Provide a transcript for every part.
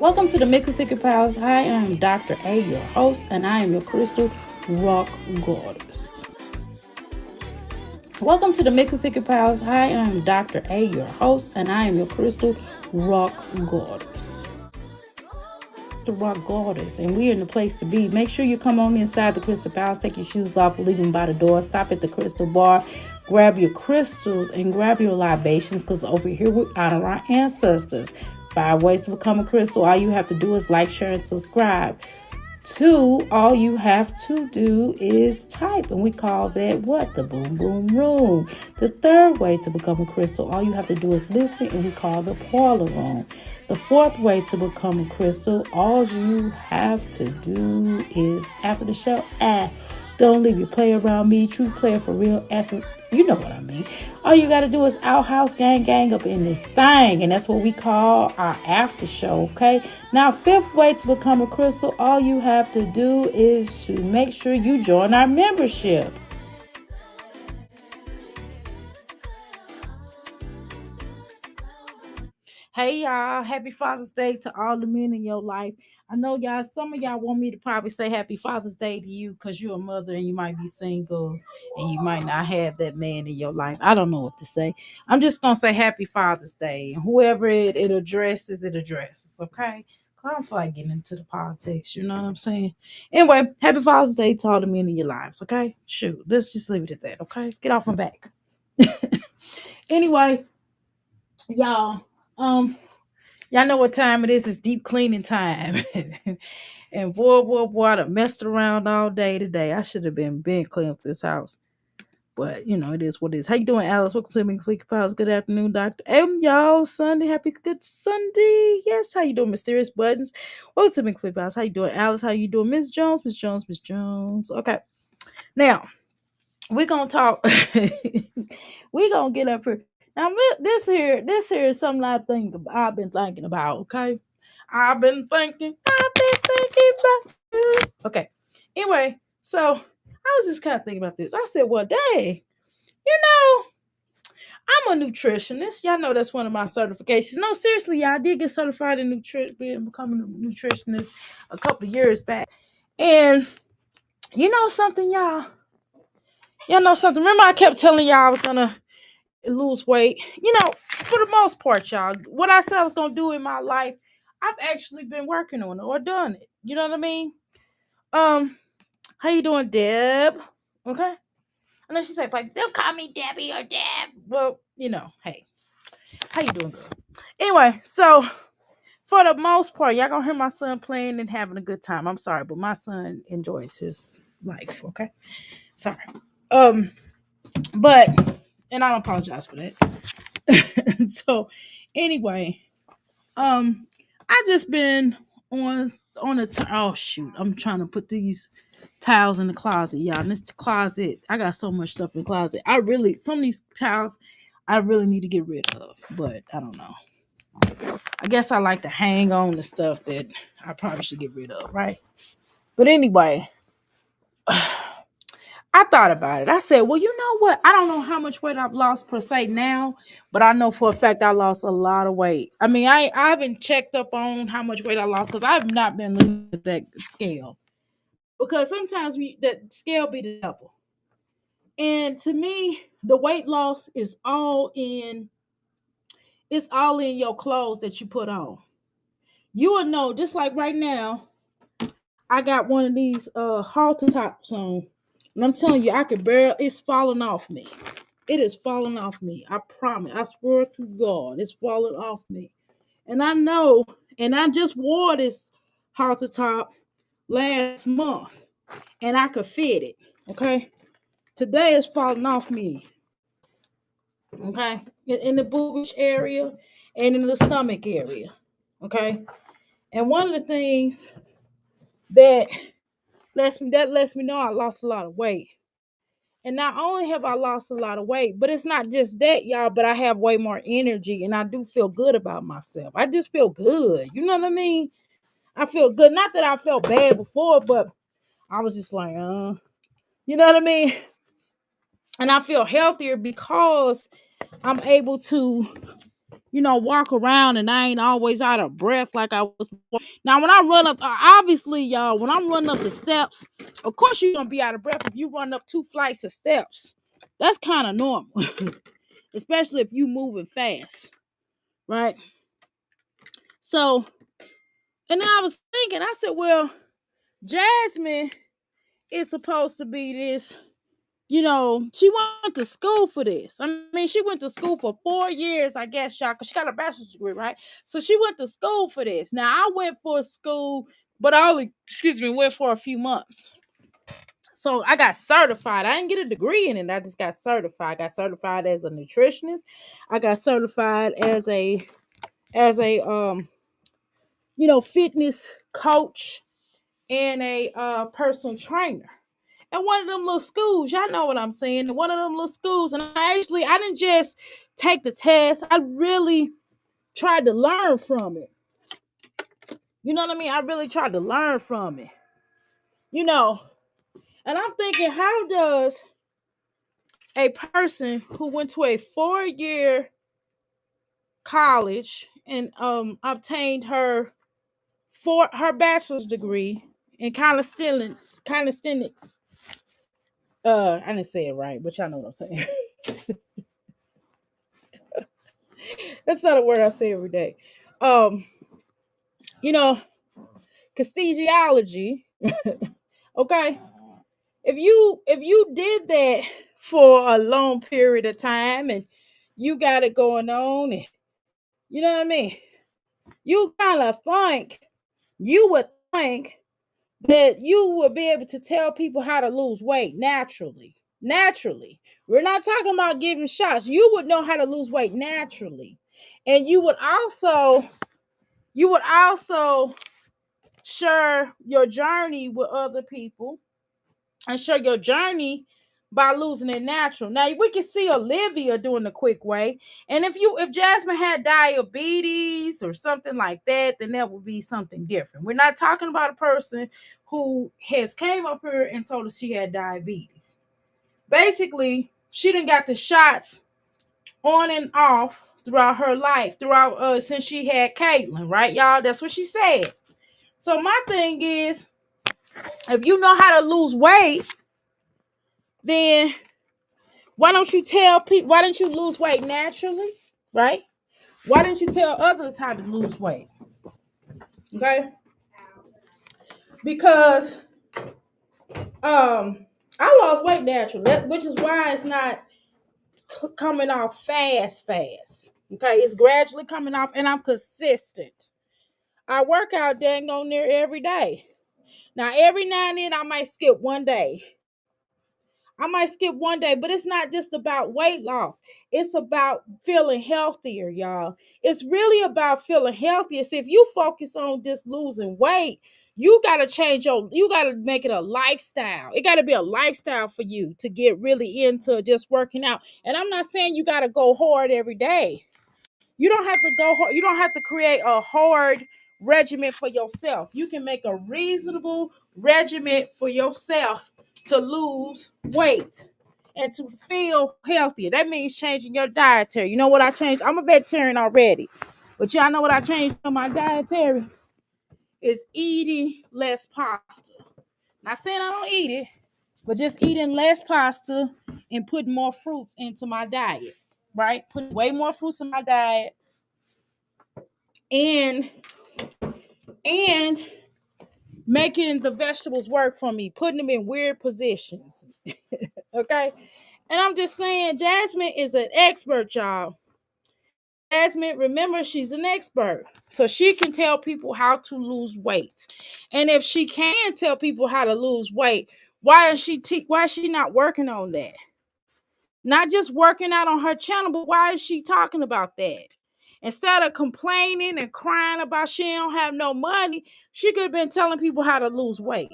Welcome to the Mix of Thicker Pals. Hi, I am Dr. A, your host, and I am your crystal rock goddess. Welcome to the Mix of Thicker Pals. Hi, I am Dr. A, your host, and I am your crystal rock goddess. The rock goddess, and we're in the place to be. Make sure you come on inside the crystal palace, take your shoes off, leave them by the door, stop at the crystal bar, grab your crystals and grab your libations, because over here we honor our ancestors. 5 ways to become a crystal. All you have to do is like, share, and subscribe. 2, all you have to do is type, and we call that what? The boom boom room. The 3rd way to become a crystal, all you have to do is listen, and we call the parlor room. The 4th way to become a crystal, all you have to do is after the show, don't leave your play around me. True player for real. Ask me, you know what I mean. All you got to do is outhouse gang up in this thing. And that's what we call our after show, okay? Now, 5th way to become a crystal, all you have to do is to make sure you join our membership. Hey, y'all. Happy Father's Day to all the men in your life. I know y'all, some of y'all want me to probably say Happy Father's Day to you because you're a mother and you might be single and you might not have that man in your life. I don't know what to say. I'm just going to say Happy Father's Day. And whoever it addresses, okay? I don't feel like getting into the politics, you know what I'm saying? Anyway, Happy Father's Day to all the men in your lives, okay? Shoot, let's just leave it at that, okay? Get off my back. Anyway, y'all, y'all know what time it is. It's deep cleaning time. And boy, I done messed around all day today. I should have been cleaning up this house. But, you know, it is what it is. How you doing, Alice? Welcome to me, Fleeky Pals. Good afternoon, Dr. M. Y'all, Sunday. Happy good Sunday. Yes, how you doing, Mysterious Buttons? Welcome to me, Fleeky Pals. How you doing, Alice? How you doing, Miss Jones? Miss Jones, Miss Jones. Okay. Now, we're going to talk. We're going to get up here. Now, this here is something I've been thinking about, okay? I've been thinking about you. Okay. Anyway, so I was just kind of thinking about this. I said, well, dang, you know, I'm a nutritionist. Y'all know that's one of my certifications. No, seriously, y'all, I did get certified in becoming a nutritionist a couple of years back. And you know something, y'all? Y'all know something? Remember I kept telling y'all I was going to lose weight? You know, for the most part, y'all, what I said I was going to do in my life, I've actually been working on it or done it. You know what I mean? How you doing, Deb? Okay. And then she's like, don't call me Debbie or Deb. Well, you know, hey, how you doing, girl? Anyway, so for the most part, y'all gonna hear my son playing and having a good time. I'm sorry, but my son enjoys his life. Okay, sorry. But and I don't apologize for that. So, anyway, I just been on oh shoot, I'm trying to put these towels in the closet, y'all. In this closet, I got so much stuff in the closet. Some of these towels I really need to get rid of, but I don't know. I guess I like to hang on to stuff that I probably should get rid of, right? But anyway, I thought about it. I said, well, you know what? I don't know how much weight I've lost per se now, but I know for a fact I lost a lot of weight. I mean, I haven't checked up on how much weight I lost because I've not been looking at that scale. Because sometimes that scale be the devil. And to me, the weight loss is all in your clothes that you put on. You will know, just like right now, I got one of these halter tops on. And I'm telling you, it's falling off me. It is falling off me. I promise. I swear to God, it's falling off me. And I know, and I just wore this halter top last month. And I could fit it. Okay. Today it's falling off me. Okay. In the boobish area and in the stomach area. Okay. And one of the things that lets me know I lost a lot of weight. And not only have I lost a lot of weight, but it's not just that, y'all, but I have way more energy and I do feel good about myself. I just feel good. You know what I mean? I feel good. Not that I felt bad before, but I was just like, you know what I mean? And I feel healthier because I'm able to walk around and I ain't always out of breath like I was before. Now, when I run up, obviously, y'all, when I'm running up the steps, of course you're gonna be out of breath if you run up 2 flights of steps. That's kind of normal, especially if you moving fast, right? So, and then I was thinking, I said, well, Jasmine is supposed to be this. She went to school for this. I mean, she went to school for 4 years, I guess, y'all, because she got a bachelor's degree, right? So she went to school for this. Now, I went for school, but I only, went for a few months. So I got certified. I didn't get a degree in it. I just got certified. I got certified as a nutritionist. I got certified as a fitness coach and a personal trainer. And one of them little schools, y'all know what I'm saying. One of them little schools, and I didn't just take the test. I really tried to learn from it. You know what I mean? I really tried to learn from it. You know, and I'm thinking, how does a person who went to a 4-year college and obtained her bachelor's degree in calisthenics. I didn't say it right, but y'all know what I'm saying. That's not a word I say every day. Um, you know, Castesiology. Okay. If you did that for a long period of time and you got it going on, and you know what I mean, you kind of would think that you would be able to tell people how to lose weight naturally. Naturally. We're not talking about giving shots. You would know how to lose weight naturally. And you would also share your journey with other people and share your journey by losing it natural. Now we can see Olivia doing the quick way. And if Jasmine had diabetes or something like that, then that would be something different. We're not talking about a person who has came up here and told us she had diabetes. Basically, she done got the shots on and off throughout her life, throughout since she had Caitlin, right, y'all? That's what she said. So my thing is, if you know how to lose weight, then why don't you tell people? Why don't you lose weight naturally, right? Why didn't you tell others how to lose weight? Okay, because I lost weight naturally, which is why it's not coming off fast. Okay, it's gradually coming off, and I'm consistent. I work out dang on there every day. Now, every now and then, I might skip one day. But it's not just about weight loss. It's about feeling healthier, y'all. It's really about feeling healthier. So if you focus on just losing weight, you got to you got to make it a lifestyle. It got to be a lifestyle for you to get really into just working out. And I'm not saying you got to go hard every day. You don't have to go hard. You don't have to create a hard regimen for yourself. You can make a reasonable regimen for yourself to lose weight and to feel healthier. That means changing your dietary. You know what I changed? I'm a vegetarian already. But y'all know what I changed on my dietary? Is eating less pasta. Not saying I don't eat it, but just eating less pasta and putting more fruits into my diet. Right? Putting way more fruits in my diet and and making the vegetables work for me, putting them in weird positions. Okay. And I'm just saying, Jasmine is an expert, y'all. Jasmine, remember, she's an expert. So she can tell people how to lose weight. And if she can tell people how to lose weight, why is she not working on that? Not just working out on her channel, but why is she talking about that? Instead of complaining and crying about she don't have no money, she could have been telling people how to lose weight.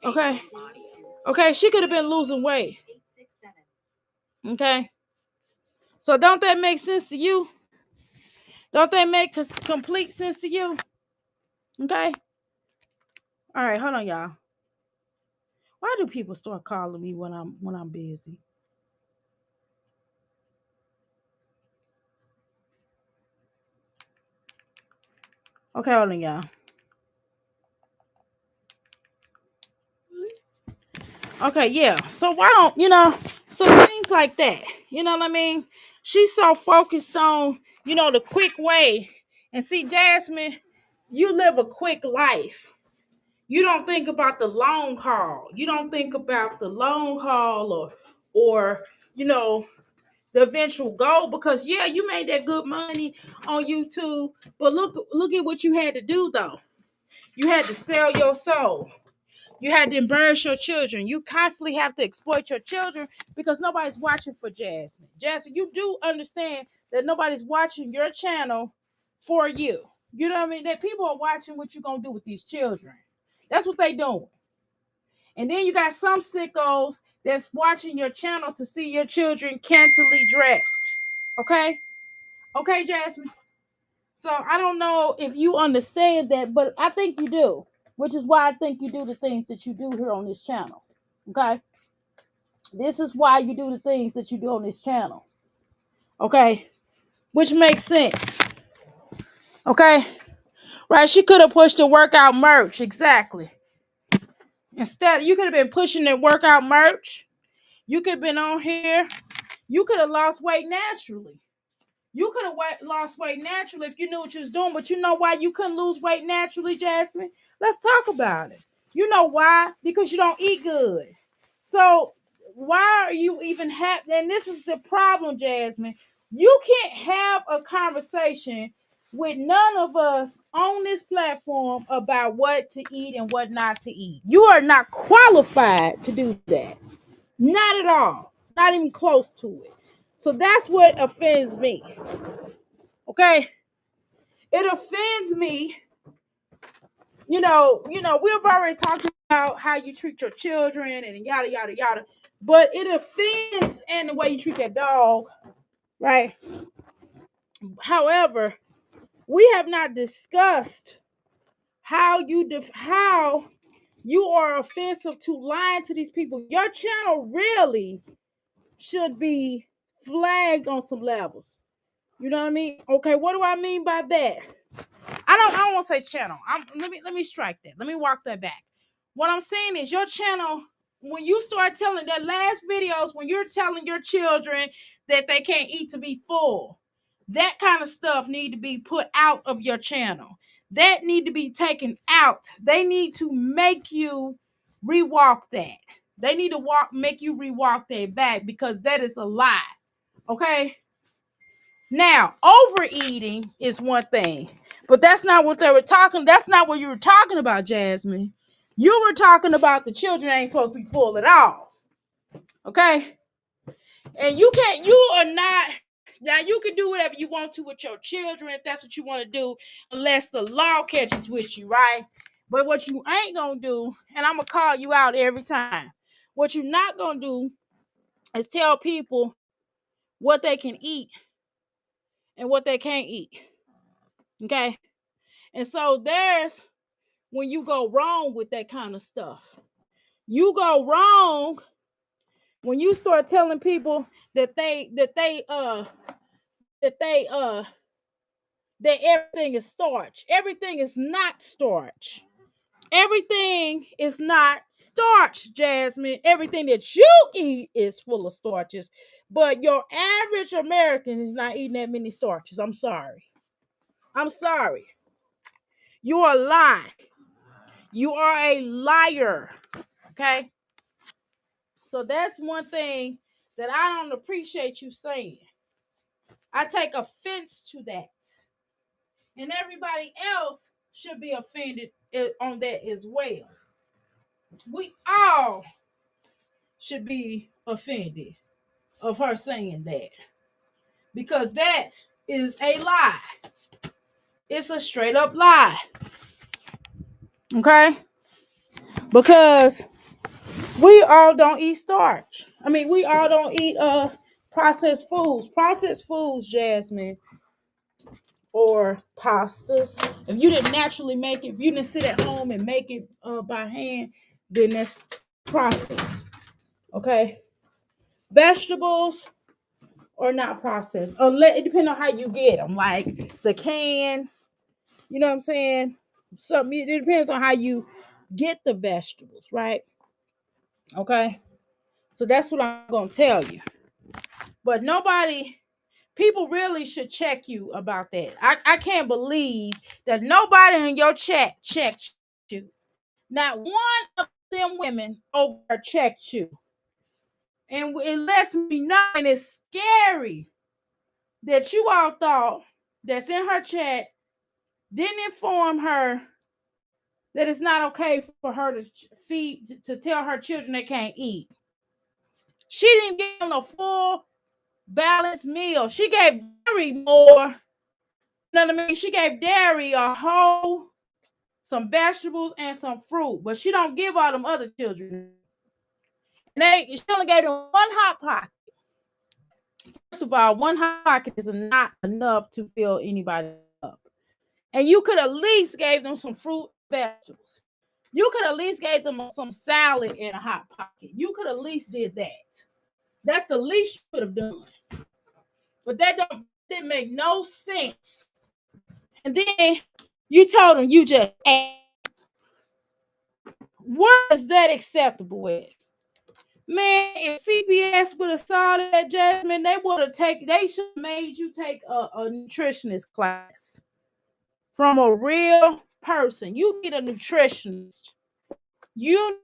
Okay. Okay, she could have been losing weight. Okay. So don't that make sense to you? Don't that make complete sense to you? Okay. All right, hold on, y'all. Why do people start calling me when I'm busy? Okay, hold on, y'all. Okay, yeah. So why don't so things like that? You know what I mean? She's so focused on the quick way. And see, Jasmine, you live a quick life. You don't think about the long haul. You don't think about the long haul or you know the eventual goal, because yeah, you made that good money on YouTube, but look at what you had to do though. You had to sell your soul. You had to embarrass your children. You constantly have to exploit your children because nobody's watching for Jasmine. Jasmine, you do understand that nobody's watching your channel for you. You know what I mean? That people are watching what you're gonna do with these children. That's what they doing. And then you got some sickos that's watching your channel to see your children cantily dressed. Okay? Okay, Jasmine. So I don't know if you understand that, but I think you do, which is why I think you do the things that you do here on this channel. Okay? This is why you do the things that you do on this channel. Okay? Which makes sense. Okay? Right? She could have pushed the workout merch. Exactly. Instead, you could have been pushing the workout merch. You could have been on here. You could have lost weight naturally. You could have lost weight naturally if you knew what you was doing, but you know why you couldn't lose weight naturally, Jasmine? Let's talk about it. You know why? Because you don't eat good. So why are you even happy? And this is the problem, Jasmine. You can't have a conversation with none of us on this platform about what to eat and what not to eat. You are not qualified to do that. Not at all. Not even close to it. So that's what offends me. Okay? It offends me. We've already talked about how you treat your children and yada yada yada. But it offends and the way you treat that dog, right? However, we have not discussed how you are offensive to lying to these people. Your channel really should be flagged on some levels. You know what I mean? Okay, what do I mean by that? I don't want to say channel. Let me strike that. Let me walk that back. What I'm saying is your channel, when you start telling that last videos, when you're telling your children that they can't eat to be full, that kind of stuff need to be put out of your channel. That need to be taken out. They need to make you rewalk that. They need to make you rewalk that back because that is a lie. Okay? Now, overeating is one thing, but that's not what they were talking. That's not what you were talking about, Jasmine. You were talking about the children ain't supposed to be full at all. Okay? And you are not. Now, you can do whatever you want to with your children if that's what you want to do, unless the law catches with you, right? But what you ain't going to do, and I'm going to call you out every time, what you're not going to do is tell people what they can eat and what they can't eat. Okay? And so there's when you go wrong with that kind of stuff. You go wrong when you start telling people that everything is starch. Everything is not starch. Everything is not starch, Jasmine. Everything that you eat is full of starches. But your average American is not eating that many starches. I'm sorry. I'm sorry. You are lying. You are a liar. Okay? So that's one thing that I don't appreciate you saying. I take offense to that. And everybody else should be offended on that as well. We all should be offended of her saying that. Because that is a lie. It's a straight up lie. Okay? Because we all don't eat starch. I mean, we all don't eat processed foods. Processed foods, Jasmine, or pastas. If you didn't naturally make it, if you didn't sit at home and make it by hand, then that's processed. Okay? Vegetables are not processed. Unless it depends on how you get them. Like the can, You know what I'm saying? Something it depends on how you get the vegetables, right? Okay. So that's what I'm gonna tell you. But nobody, people really should check you about that. I can't believe that nobody in your chat checked you. Not one of them women over checked you. And it lets me know, and it's scary that you all thought that's in her chat didn't inform her that it's not okay for her to feed, to tell her children they can't eat. She didn't give them a full balanced meal. She gave dairy more. You know what I mean? She gave dairy a whole, some vegetables and some fruit, but she don't give all them other children. And she only gave them one hot pocket. First of all, one hot pocket is not enough to fill anybody up. And you could at least gave them some fruit, vegetables. You could at least gave them some salad in a hot pocket. You could at least did that. That's the least you could have done. But that didn't make no sense. And then you told them you just ate. Where is that acceptable at? Man, if CPS would have saw that, Jasmine, they would have they should have made you take a nutritionist class from a real person. You need a nutritionist. You're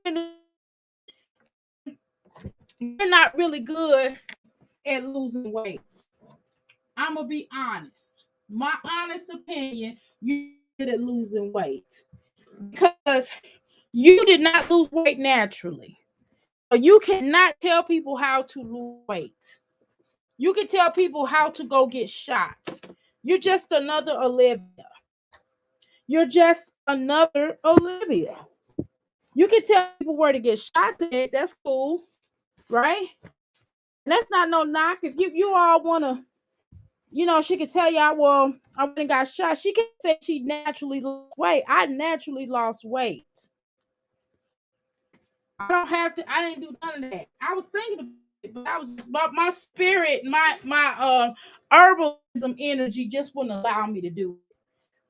not really good at losing weight. I'm gonna be honest. My honest opinion, you're good at losing weight because you did not lose weight naturally. You cannot tell people how to lose weight. You can tell people how to go get shots. You're just another Olivia. You're just another Olivia. You can tell people where to get shots at. That's cool, right? And that's not no knock. If you all want to, she can tell y'all, well, I went and got shot. She can say she naturally lost weight. I naturally lost weight. I don't have to. I didn't do none of that. I was thinking about it, but I was just about my spirit, my herbalism energy just wouldn't allow me to do it.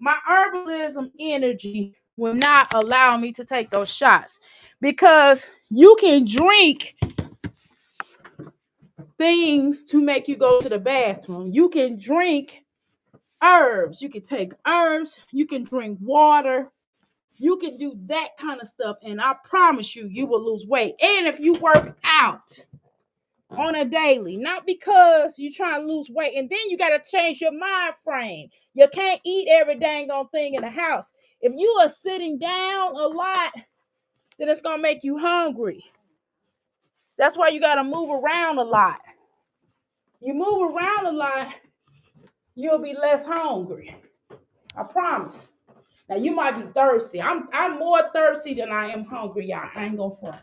My herbalism energy will not allow me to take those shots because you can drink things to make you go to the bathroom. You can drink herbs. You can take herbs. You can drink water. You can do that kind of stuff. And I promise you, you will lose weight. And if you work out on a daily, not because you're trying to lose weight, and then you got to change your mind frame. You can't eat every dang on thing in the house. If you are sitting down a lot, then it's going to make you hungry. That's why you got to move around a lot. You move around a lot, you'll be less hungry. I promise. Now you might be thirsty. I'm more thirsty than I am hungry, y'all. I ain't gonna front.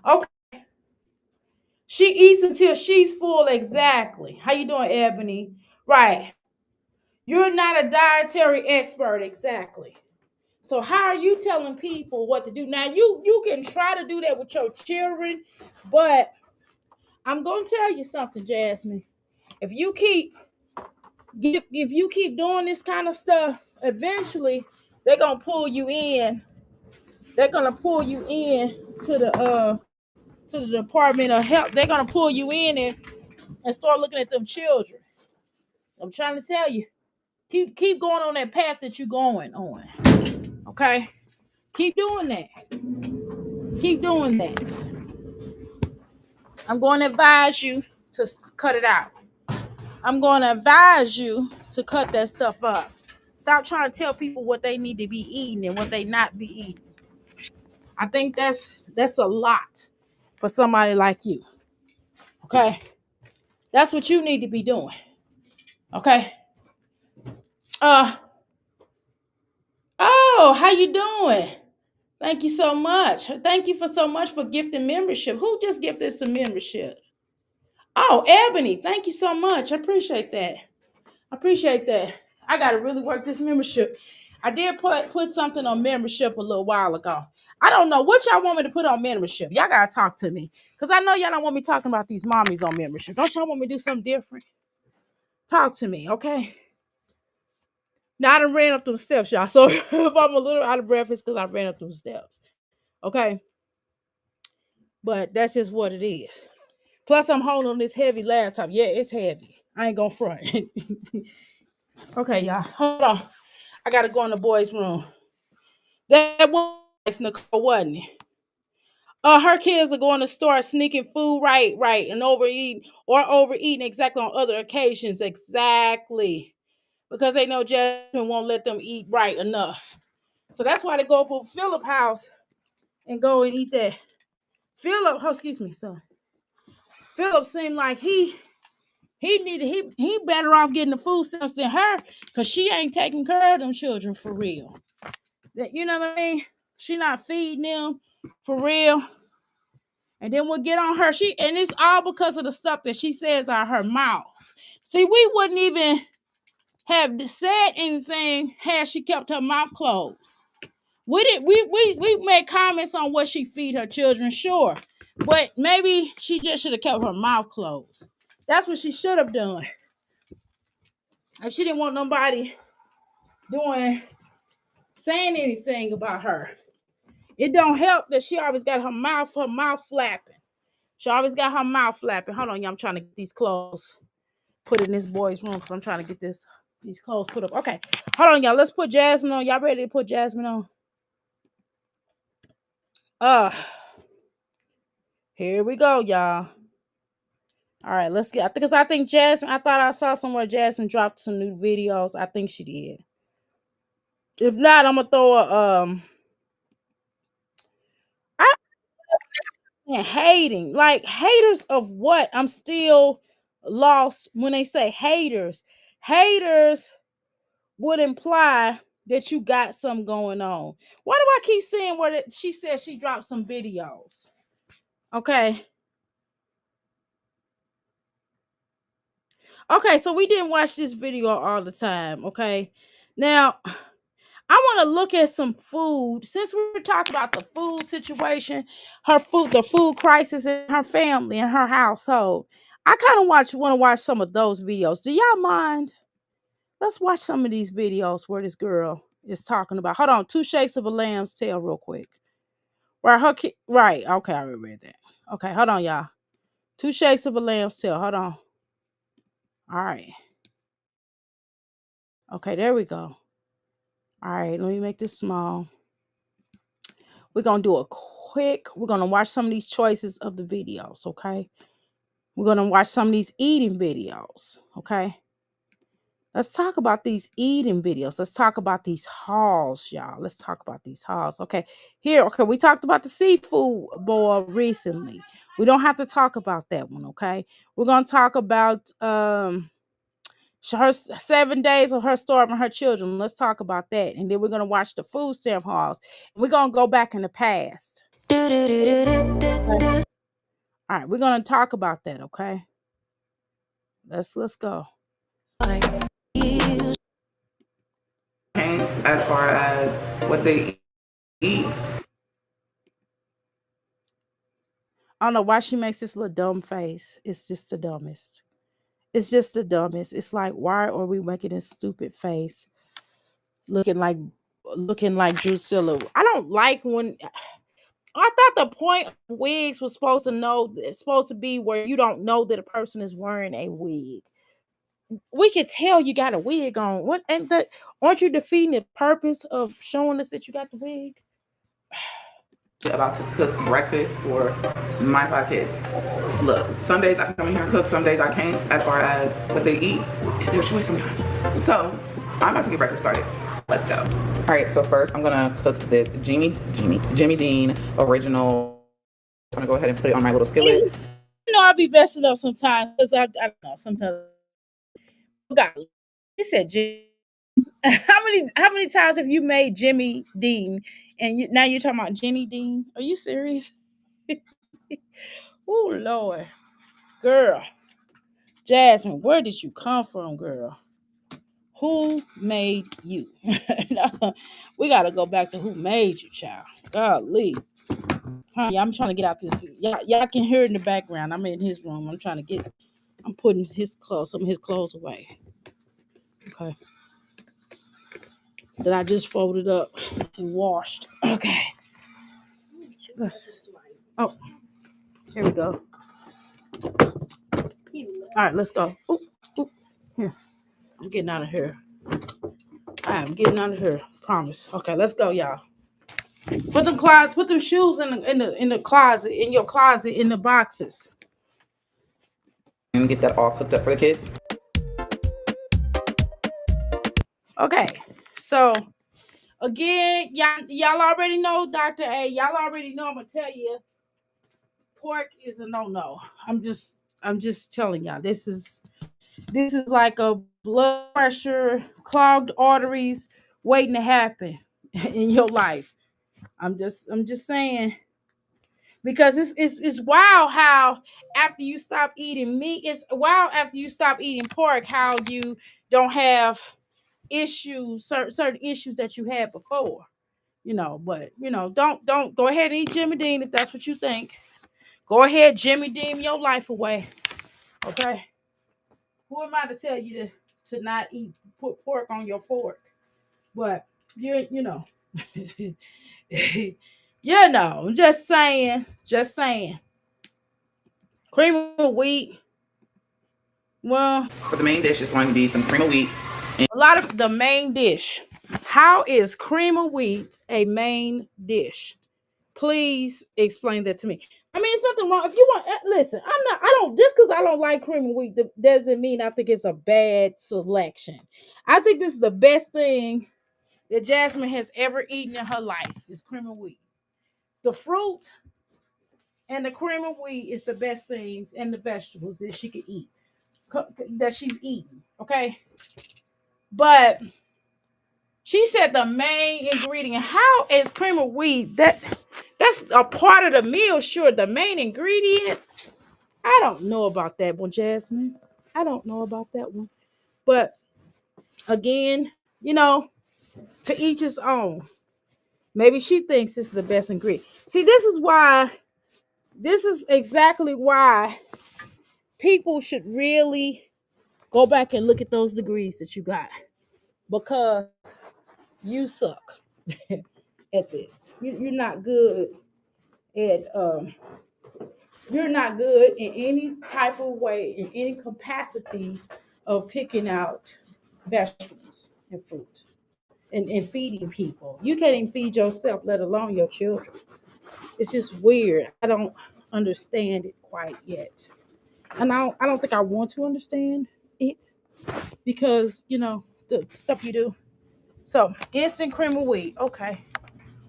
Okay. She eats until she's full. Exactly. How you doing, Ebony? Right. You're not a dietary expert. Exactly. So how are you telling people what to do? Now you can try to do that with your children, but I'm gonna tell you something, Jasmine. If you keep doing this kind of stuff, eventually they're gonna pull you in. They're gonna pull you in to the Department of Health. They're gonna pull you in and start looking at them children. I'm trying to tell you, keep going on that path that you're going on. Okay, keep doing that. Keep doing that. I'm going to advise you to cut it out. I'm going to advise you to cut that stuff up. Stop trying to tell people what they need to be eating and what they not be eating. I think that's a lot for somebody like you. Okay, that's what you need to be doing. Okay. Uh oh, how you doing? Thank you so much. Thank you for so much for gifting membership. Who just gifted some membership? Oh, Ebony, thank you so much. I appreciate that. I gotta really work this membership. I did put something on membership a little while ago. I don't know what y'all want me to put on membership. Y'all gotta talk to me. Because I know y'all don't want me talking about these mommies on membership. Don't y'all want me to do something different? Talk to me, okay? Now I done ran up them steps, y'all. So if I'm a little out of breath, it's because I ran up them steps. Okay. But that's just what it is. Plus, I'm holding this heavy laptop. Yeah, it's heavy. I ain't gonna front. Okay, y'all. Hold on. I gotta go in the boys' room. That was Nicole, wasn't it? Her kids are going to start sneaking food, right, and overeating exactly on other occasions, exactly. Because they know Jasmine won't let them eat right enough. So that's why they go up to Philip's house and go and eat that. Philip, oh, excuse me, son. Philip seemed like he better off getting the food stamps than her, because she ain't taking care of them children for real. You know what I mean? She not feeding them for real. And then we'll get on her. And it's all because of the stuff that she says out her mouth. See, we wouldn't even have said anything had she kept her mouth closed. We made comments on what she feed her children, sure. But maybe she just should have kept her mouth closed. That's what she should have done. If she didn't want nobody saying anything about her. It don't help that she always got her mouth flapping. She always got her mouth flapping. Hold on, y'all. I'm trying to get these clothes put in this boy's room because I'm trying to get these clothes put up. Okay. Hold on, y'all. Let's put Jasmine on. Y'all ready to put Jasmine on? Here we go, y'all. All right, let's get. Because I think Jasmine. I thought I saw somewhere Jasmine dropped some new videos. I think she did. If not, I'm gonna throw a I and hating. Like, haters of what? I'm still lost when they say haters. Haters would imply that you got something going on. Why do I keep saying where she said she dropped some videos? Okay. Okay, so we didn't watch this video all the time. Okay. Now, I want to look at some food. Since we were talking about the food situation, the food crisis in her family and her household. I kind of want to watch some of those videos. Do y'all mind? Let's watch some of these videos where this girl is talking about. Hold on, 2 shakes of a lamb's tail, real quick. Right, right. Okay, I read that. Okay, hold on, y'all. 2 shakes of a lamb's tail. Hold on. All right. Okay, there we go. All right, let me make this small. We're gonna do a quick. We're gonna watch some of these choices of the videos. Okay. We're gonna watch some of these eating videos. Okay. Let's talk about these eating videos. Let's talk about these hauls, y'all. Let's talk about these hauls. Okay. Here, okay, we talked about the seafood boil recently. We don't have to talk about that one, okay? We're gonna talk about her 7 days of her starving her children. Let's talk about that. And then we're gonna watch the food stamp hauls. We're gonna go back in the past. Okay. All right, we're gonna talk about that, okay? Let's go. As far as what they eat. I don't know why she makes this little dumb face. It's just the dumbest. It's just the dumbest. It's like, why are we making this stupid face looking like Drusilla? I don't like when I thought the point of wigs was supposed to be where you don't know that a person is wearing a wig. We could tell you got a wig on. What and that aren't you defeating the purpose of showing us that you got the wig? About to cook breakfast for my 5 kids. Look, some days I can come in here and cook, some days I can't. As far as what they eat, it's their choice sometimes. So I'm about to get breakfast started. Let's go. All right, so first I'm gonna cook this Jimmy Dean original. I'm gonna go ahead and put it on my little skillet. You know, I'll be messing up sometimes because I don't know sometimes. God, he said Jimmy. How many times have you made Jimmy Dean and now you're talking about Jenny Dean? Are you serious? Oh Lord, girl, Jasmine, where did you come from, girl? Who made you? We gotta go back to who made you, child. Golly. Yeah, I'm trying to get out this. Y'all can hear it in the background. I'm in his room. I'm putting some of his clothes away. Okay. that I just folded up and washed. Okay. Let's, oh, here we go. All right, let's go. Oop, oop. Here. I'm getting out of here. I'm getting out of here. Promise. Okay, let's go, y'all. Put them shoes in the closet, in your closet, in the boxes. And get that all cooked up for the kids. Okay, so again, y'all already know, Dr. A. Y'all already know. I'm gonna tell you, pork is a no. I'm just telling y'all. This is like a blood pressure, clogged arteries waiting to happen in your life. I'm just saying, because it's wild how after you stop eating meat, it's wild after you stop eating pork how you don't have issues, certain issues that you had before. But don't go ahead and eat Jimmy Dean if that's what you think. Go ahead, Jimmy Dean your life away. Okay. Who am I to tell you to not eat, put pork on your fork? But you know. Just saying. Cream of wheat. Well, For the main dish is going to be some cream of wheat. a lot of the main dish. How is cream of wheat a main dish? Please explain that to me. I mean, it's nothing wrong. If you want, listen, I don't, just because I don't like cream of wheat doesn't mean I think it's a bad selection. I think this is the best thing that Jasmine has ever eaten in her life is cream of wheat. The fruit and the cream of wheat is the best things, and the vegetables that she could eat, that she's eating. Okay. But she said the main ingredient. How is cream of wheat? That's a part of the meal, sure. The main ingredient. I don't know about that one, Jasmine. I don't know about that one. But again, to each his own. Maybe she thinks this is the best ingredient. See, this is exactly why people should really go back and look at those degrees that you got. Because you suck at this. You're not good at you're not good in any type of way, in any capacity of picking out vegetables and fruit and feeding people. You can't even feed yourself, let alone your children. It's just weird. I don't understand it quite yet. And I don't think I want to understand it because, the stuff you do. So, instant cream of wheat. Okay.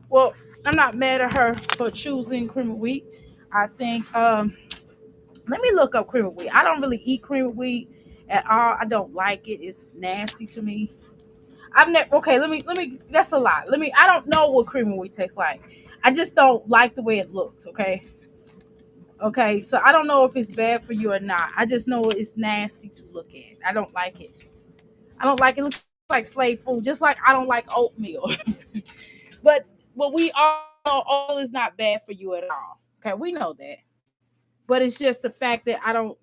Well, I'm not mad at her for choosing cream of wheat. I think let me look up cream of wheat. I don't really eat cream of wheat at all. I don't like it. It's nasty to me. I've never okay, let me that's a lot. I don't know what cream of wheat tastes like. I just don't like the way it looks, okay? Okay, so I don't know if it's bad for you or not. I just know it's nasty to look at. I don't like it. I don't like it. It looks like slave food, just like I don't like oatmeal. but but we all know oatmeal is not bad for you at all. Okay, we know that. But it's just the fact that I don't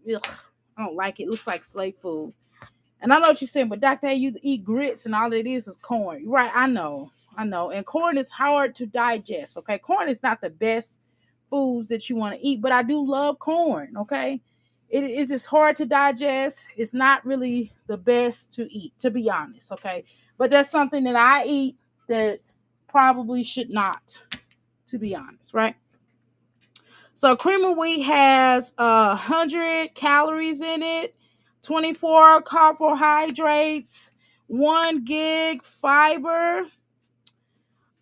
like it. It looks like slave food. And I know what you're saying, but Dr. A, you eat grits and all it is corn. Right, I know. I know. And corn is hard to digest. Okay. Corn is not the best foods that you want to eat, but I do love corn. Okay. It is just hard to digest. It's not really the best to eat, to be honest. Okay. But that's something that I eat that probably should not, to be honest, right? So cream of wheat has 100 calories in it, 24 carbohydrates, 1 gig fiber.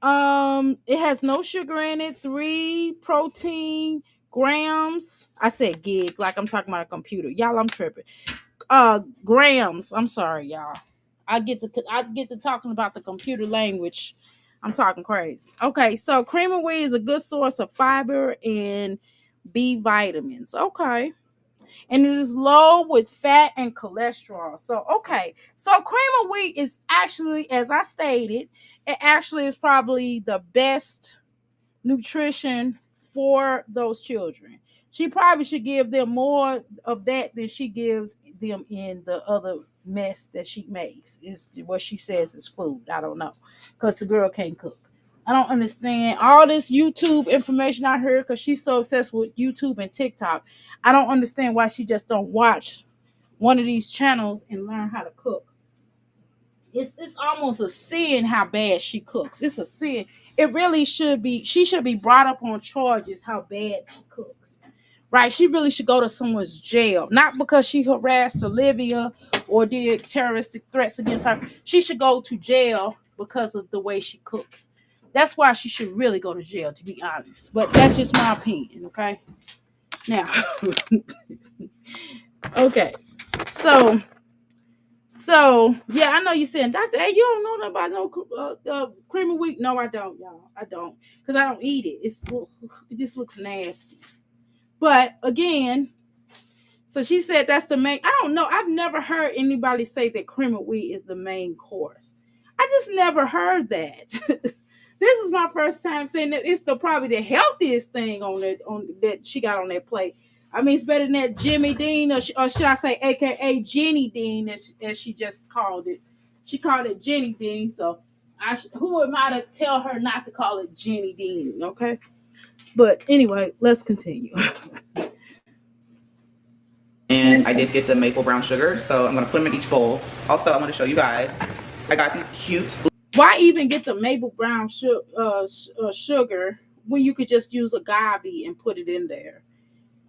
It has no sugar in it, 3 protein grams. I said gig, like I'm talking about a computer. Y'all, I'm tripping. Grams. I'm sorry, y'all. I get to talking about the computer language. I'm talking crazy. Okay, so cream of wheat is a good source of fiber and B vitamins. Okay. And it is low with fat and cholesterol. So, okay. So, cream of wheat is actually, as I stated, it actually is probably the best nutrition for those children. She probably should give them more of that than she gives them in the other mess that she makes. Is what she says is food. I don't know, because the girl can't cook. I don't understand all this YouTube information I heard because she's so obsessed with YouTube and TikTok. I don't understand why she just don't watch one of these channels and learn how to cook. It's almost a sin how bad she cooks. It's a sin. It really should be. She should be brought up on charges how bad she cooks. Right? She really should go to someone's jail, not because she harassed Olivia or did terroristic threats against her. She should go to jail because of the way she cooks. That's why she should really go to jail, to be honest. But that's just my opinion. Okay. Now, okay. So yeah, I know you're saying, Doctor, hey, you don't know nothing about no cream of wheat. No, I don't, y'all. I don't, because I don't eat it. It just looks nasty. But again, so she said that's the main. I don't know. I've never heard anybody say that cream of wheat is the main course. I just never heard that. This is my first time saying that it's the probably the healthiest thing on that she got on that plate. I mean, it's better than that Jimmy Dean, or should I say, AKA Jenny Dean, as she just called it. She called it Jenny Dean. So who am I to tell her not to call it Jenny Dean? Okay. But anyway, let's continue. And I did get the maple brown sugar, so I'm gonna put them in each bowl. Also, I want to show you guys, I got these cute. Why even get the maple brown sugar when you could just use agave and put it in there?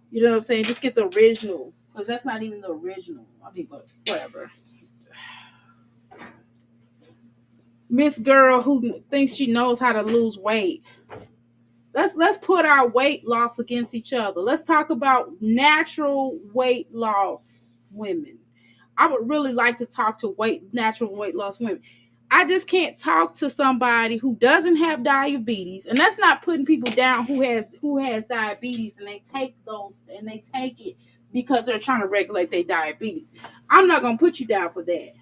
You know what I'm saying? Just get the original, because that's not even the original. I mean, but whatever. Miss Girl who thinks she knows how to lose weight. Let's put our weight loss against each other. Let's talk about natural weight loss women. I would really like to talk to natural weight loss women. I just can't talk to somebody who doesn't have diabetes, and that's not putting people down who has diabetes and they take it because they're trying to regulate their diabetes. I'm not gonna put you down for that.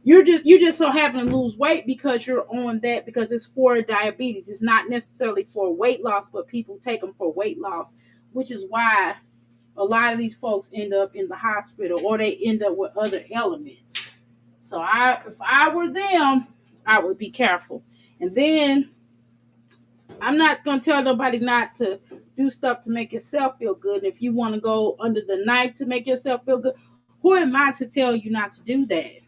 You just so happen to lose weight because you're on that because it's for diabetes. It's not necessarily for weight loss, but people take them for weight loss, which is why a lot of these folks end up in the hospital or they end up with other elements. So if I were them, I would be careful. And then I'm not gonna tell nobody not to do stuff to make yourself feel good. And if you want to go under the knife to make yourself feel good, who am I to tell you not to do that?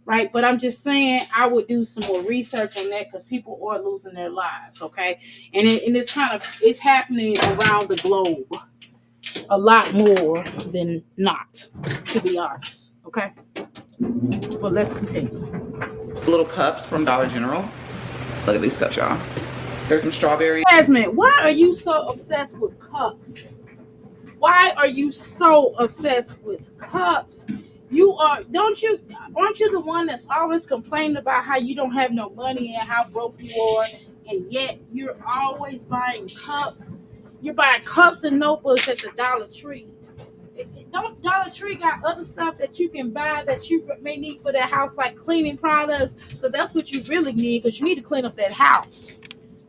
Right? But I'm just saying I would do some more research on that because people are losing their lives. Okay, and it's happening around the globe a lot more than not, to be honest. Okay, but let's continue. Little cups from Dollar General. Look at these cups, y'all. There's some strawberries. Jasmine, why are you so obsessed with cups? Why are you so obsessed with cups? Aren't you the one that's always complaining about how you don't have no money and how broke you are, and yet you're always buying cups? You're buying cups and notebooks at the Dollar Tree. Don't Dollar Tree got other stuff that you can buy that you may need for that house, like cleaning products? Because that's what you really need, because you need to clean up that house.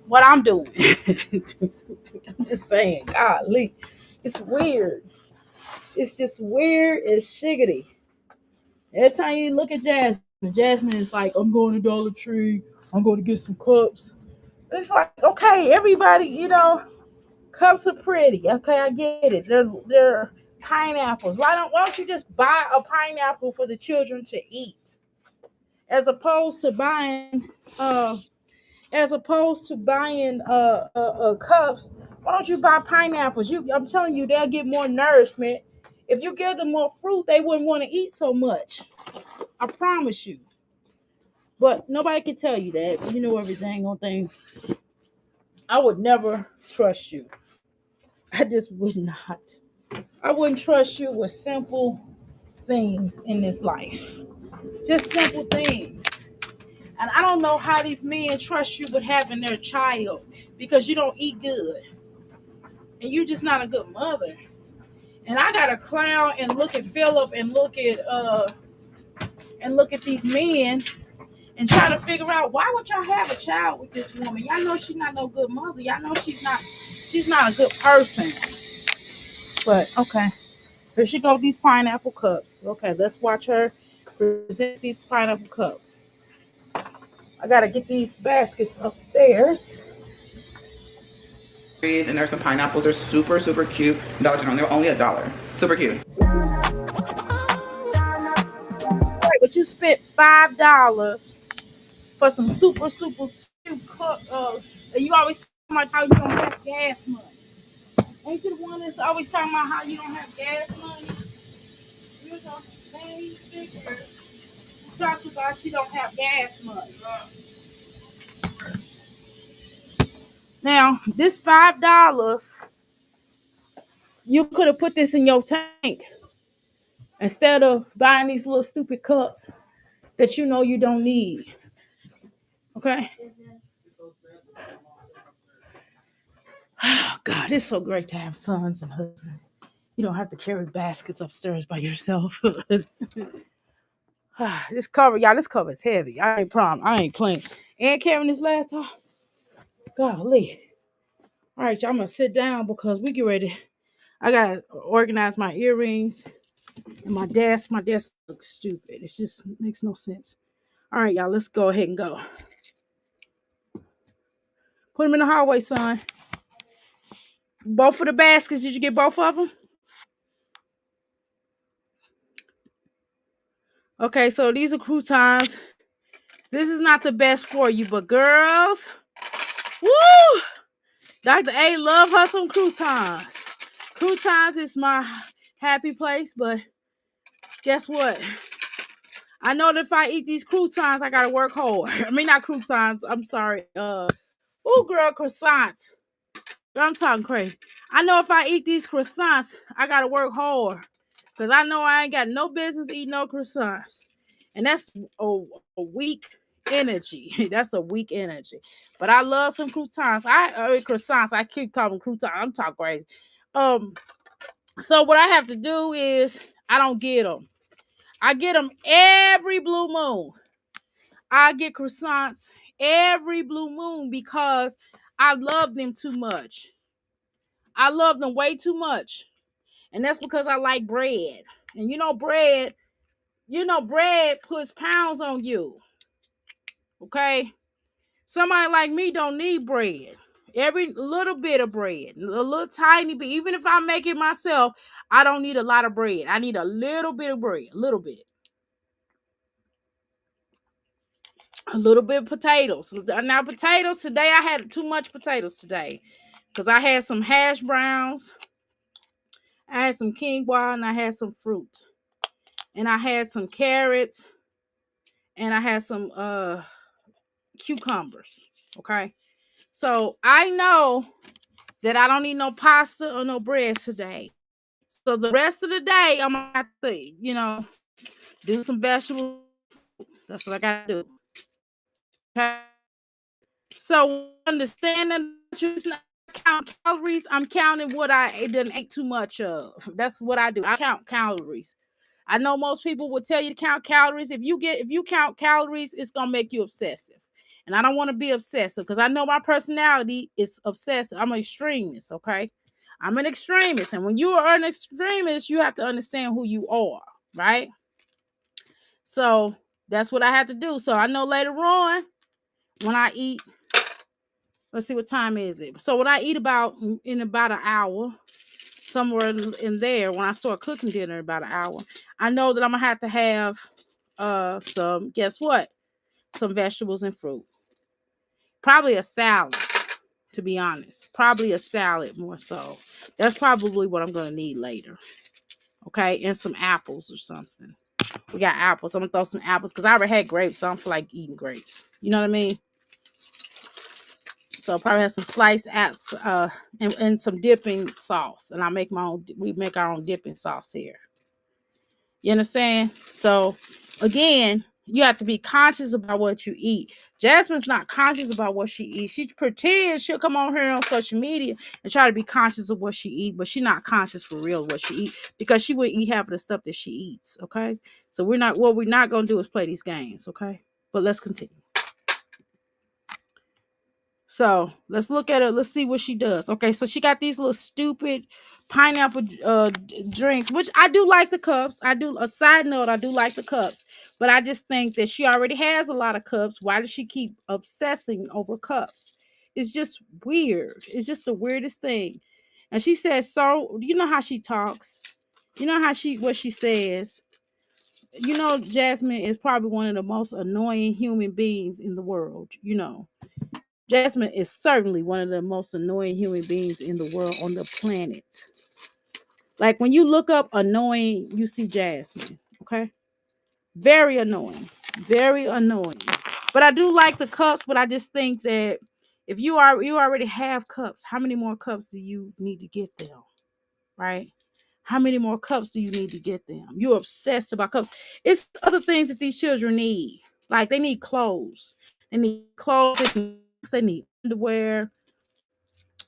What I'm doing. I'm just saying, golly. It's weird. It's just weird as shiggity. Every time you look at Jasmine is like, I'm going to Dollar Tree. I'm going to get some cups. It's like, okay, everybody, cups are pretty. Okay, I get it. They're pineapples. Why don't you just buy a pineapple for the children to eat, as opposed to buying cups? Why don't you buy pineapples? I'm telling you, they'll get more nourishment. If you give them more fruit, they wouldn't want to eat so much. I promise you. But nobody can tell you that. So you know everything on things. I would never trust you. I just would not. I wouldn't trust you with simple things in this life. Just simple things. And I don't know how these men trust you with having their child, because you don't eat good. And you're just not a good mother. And I gotta clown and look at Philip and look at these men and try to figure out, why would y'all have a child with this woman? Y'all know she's not no good mother. Y'all know she's not She's not a good person. But okay. Here she go with these pineapple cups. Okay, let's watch her present these pineapple cups. I gotta get these baskets upstairs. And there's some pineapples. They're super, super cute. Dollar General. They're only $1. Super cute. Right, but you spent $5 for some super, super cute cup. You always talk about how you don't have gas money. Ain't you the one that's always talking about how you don't have gas money? You're the same figure. You talk about you don't have gas money. Now, this $5, you could have put this in your tank instead of buying these little stupid cups that you know you don't need. Okay? Oh, God, it's so great to have sons and husbands. You don't have to carry baskets upstairs by yourself. This cover, y'all, this cover is heavy. I ain't playing. And carrying this laptop. Golly. All right, y'all, I'm going to sit down because we get ready. I got to organize my earrings and my desk. My desk looks stupid. It just makes no sense. All right, y'all, let's go ahead and go. Put them in the hallway, son. Both of the baskets, did you get both of them? Okay, so these are croutons. This is not the best for you, but girls, woo! Dr. A love her some croutons. Croutons is my happy place, but guess what? I know that if I eat these croutons, I gotta work hard. I mean, not croutons. I'm sorry. Girl, croissants. I'm talking crazy. I know if I eat these croissants, I gotta work hard because I know I ain't got no business eating no croissants, and that's a weak energy. That's a weak energy. But I love some croutons. Croissants. I keep calling them croutons. I'm talking crazy. Um. So what I have to do is I don't get them. I get them every blue moon. I get croissants every blue moon because I love them too much. I love them way too much. And that's because I like bread. And bread puts pounds on you. Okay? Somebody like me don't need bread. Every little bit of bread, a little tiny bit. Even if I make it myself, I don't need a lot of bread. I need a little bit of bread, a little bit. A little bit of potatoes. Now, potatoes today, I had too much potatoes today because I had some hash browns, I had some quinoa, and I had some fruit, and I had some carrots, and I had some cucumbers. Okay, so I know that I don't need no pasta or no bread today. So the rest of the day, I'm gonna have to, do some vegetables. That's what I gotta do. Okay. So understanding it's not count calories, I'm counting what I didn't eat too much of. That's what I do. I count calories. I know most people will tell you to count calories. If you count calories, it's gonna make you obsessive. And I don't want to be obsessive because I know my personality is obsessive. I'm an extremist, okay? I'm an extremist. And when you are an extremist, you have to understand who you are, right? So that's what I have to do. So I know later on when I eat, let's see what time is it. So when I eat in about an hour, somewhere in there, when I start cooking dinner in about an hour, I know that I'm gonna have to have some, guess what? Some vegetables and fruit. Probably a salad, to be honest. Probably a salad more so. That's probably what I'm gonna need later. Okay, and some apples or something. We got apples. I'm gonna throw some apples because I already had grapes, so I don't feel like eating grapes. You know what I mean? So probably have some sliced apps and some dipping sauce. And we make our own dipping sauce here. You understand? So again, you have to be conscious about what you eat. Jasmine's not conscious about what she eats. She pretends she'll come on here on social media and try to be conscious of what she eats, but she's not conscious for real of what she eats because she would eat half of the stuff that she eats. Okay. So what we're not gonna do is play these games, okay? But let's continue. So let's look at it. Let's see what she does. Okay, so she got these little stupid pineapple drinks, which I do like the cups. I do. A side note, I do like the cups, but I just think that she already has a lot of cups. Why does she keep obsessing over cups? It's just weird. It's just the weirdest thing. And she says, "So you know how she talks. You know how what she says. You know, Jasmine is probably one of the most annoying human beings in the world. You know." Jasmine is certainly one of the most annoying human beings in the world on the planet. Like when you look up annoying, you see Jasmine. Okay. Very annoying. Very annoying. But I do like the cups, but I just think that if you already have cups, how many more cups do you need to get them? Right? How many more cups do you need to get them? You're obsessed about cups. It's other things that these children need. Like they need clothes. They need clothes, they need underwear.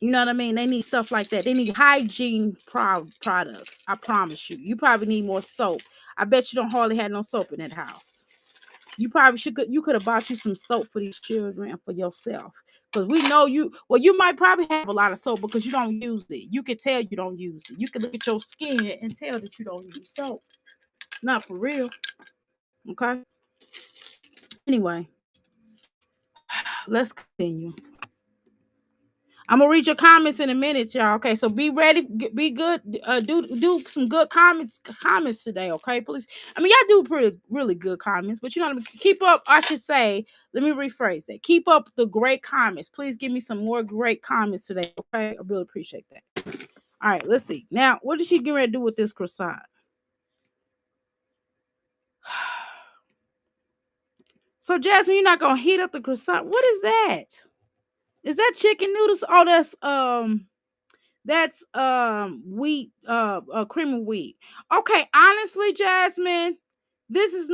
You know what I mean? They need stuff like that. They need hygiene products. I promise you. You probably need more soap. I bet you don't hardly have no soap in that house. You probably you could have bought you some soap for these children and for yourself. Because we know you, well, you might probably have a lot of soap because you don't use it. You can tell you don't use it. You can look at your skin and tell that you don't use soap. Not for real. Okay. Anyway, let's continue. I'm gonna read your comments in a minute, y'all. Okay, so be ready, be good. Do some good comments today. Okay, please. I mean, y'all do pretty really good comments, but you know what I mean. Keep up. I should say. Let me rephrase that. Keep up the great comments. Please give me some more great comments today. Okay, I really appreciate that. All right, let's see. Now, what is she getting ready to do with this croissant? So, Jasmine, you're not gonna heat up the croissant. What is that? Is that chicken noodles? Oh, that's wheat, cream of wheat. Okay, honestly, Jasmine, this is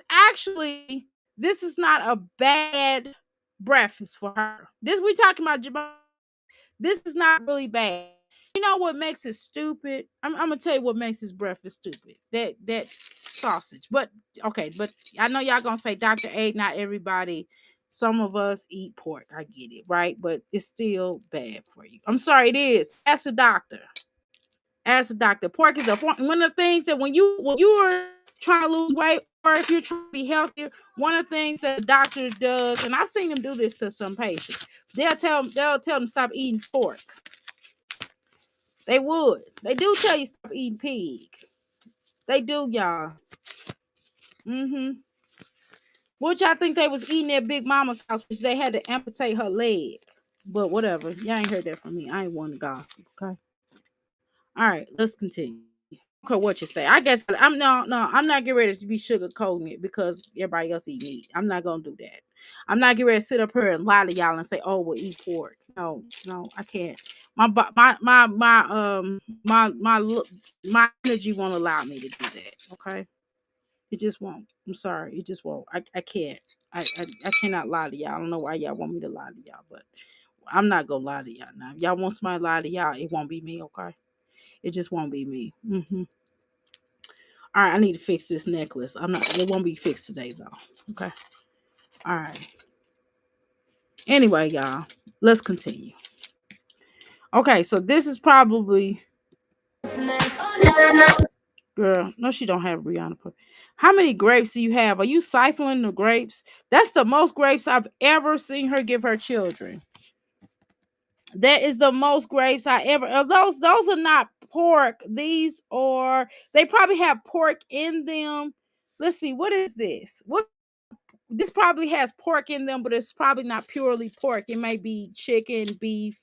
actually this is not a bad breakfast for her. This we talking about this is not really bad. You know what makes it stupid? I'm gonna tell you what makes this breakfast stupid. That sausage. But okay, but I know y'all gonna say Dr. A, not everybody. Some of us eat pork. I get it, right? But it's still bad for you. I'm sorry, it is. Ask the doctor. Ask the doctor. Pork is one of the things that when you are trying to lose weight or if you're trying to be healthier, one of the things that the doctor does, and I've seen them do this to some patients, they'll tell them stop eating pork. They would. They do tell you stop eating pig. They do, y'all. Mm-hmm. What y'all think they was eating at Big Mama's house, which they had to amputate her leg. But whatever. Y'all ain't heard that from me. I ain't one to gossip, okay? All right, let's continue. I don't care what you say. I guess I'm not getting ready to be sugarcoating it because everybody else eat meat. I'm not gonna do that. I'm not getting ready to sit up here and lie to y'all and say, "Oh, we'll eat pork." No, no, I can't. My energy won't allow me to do that. Okay, it just won't. I'm sorry, it just won't. I can't. I cannot lie to y'all. I don't know why y'all want me to lie to y'all, but I'm not gonna lie to y'all now. If y'all want somebody to lie to y'all, it won't be me. Okay. It just won't be me. All right, I need to fix this necklace. I'm not. It won't be fixed today though. Okay. All right. Anyway, y'all, let's continue. Okay, so this is probably girl. No, she don't have Rihanna. How many grapes do you have? Are you siphoning the grapes? That's the most grapes I've ever seen her give her children. That is the most grapes I ever. Those are not pork. These are. They probably have pork in them. Let's see. What is this? What this probably has pork in them, but it's probably not purely pork. It may be chicken, beef.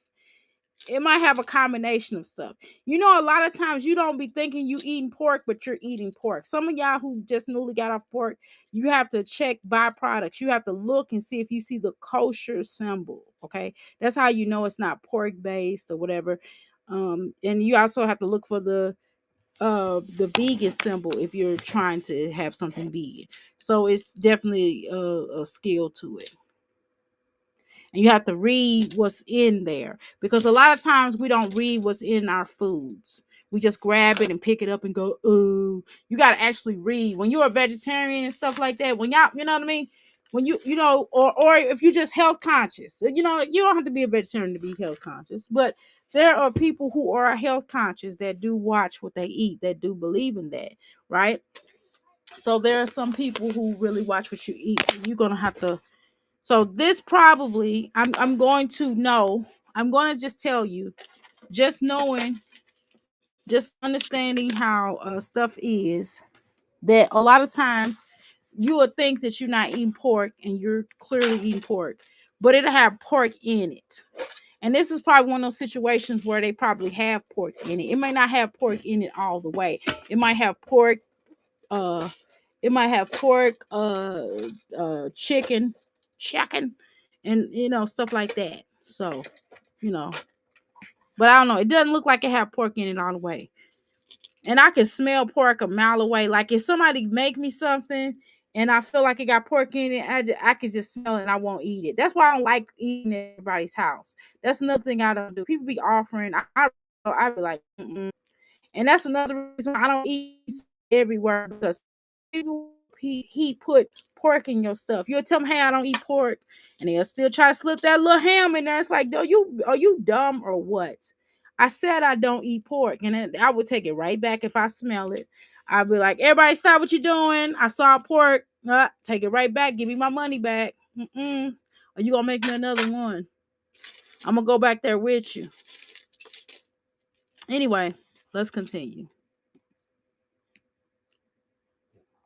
It might have a combination of stuff. You know, a lot of times you don't be thinking you eating pork, but you're eating pork. Some of y'all who just newly got off pork, you have to check byproducts. You have to look and see if you see the kosher symbol. Okay, that's how you know it's not pork based or whatever. And you also have to look for the vegan symbol if you're trying to have something vegan. So it's definitely a skill to it. And you have to read what's in there because a lot of times we don't read what's in our foods. We just grab it and pick it up and go, oh, you got to actually read. When you're a vegetarian and stuff like that, when y'all, you know what I mean? when you know, or if you're just health conscious, you don't have to be a vegetarian to be health conscious, but there are people who are health conscious that do watch what they eat, that do believe in that, right? So there are some people who really watch what you eat. So you're gonna have to. So this probably, I'm going to know. I'm going to just tell you, just knowing, just understanding how stuff is, that a lot of times you will think that you're not eating pork and you're clearly eating pork, but it'll have pork in it. And this is probably one of those situations where they probably have pork in it. It may not have pork in it all the way. It might have pork, uh, chicken, chicken, and stuff like that. So, you know, but I don't know. It doesn't look like it have pork in it all the way. And I can smell pork a mile away. Like if somebody make me something and I feel like it got pork in it, I can just smell it and I won't eat it. That's why I don't like eating at everybody's house. That's another thing I don't do. People be offering, I be like, mm-mm. And that's another reason why I don't eat everywhere, because people he put pork in your stuff. You'll tell them, hey, I don't eat pork, and they'll still try to slip that little ham in there. It's like, do you are you dumb or what? I said I don't eat pork, and then I would take it right back if I smell it. I'd be like, everybody, stop what you're doing. I saw pork. Take it right back. Give me my money back. Mm-mm. Or you gonna make me another one? I'm gonna go back there with you. Anyway, let's continue.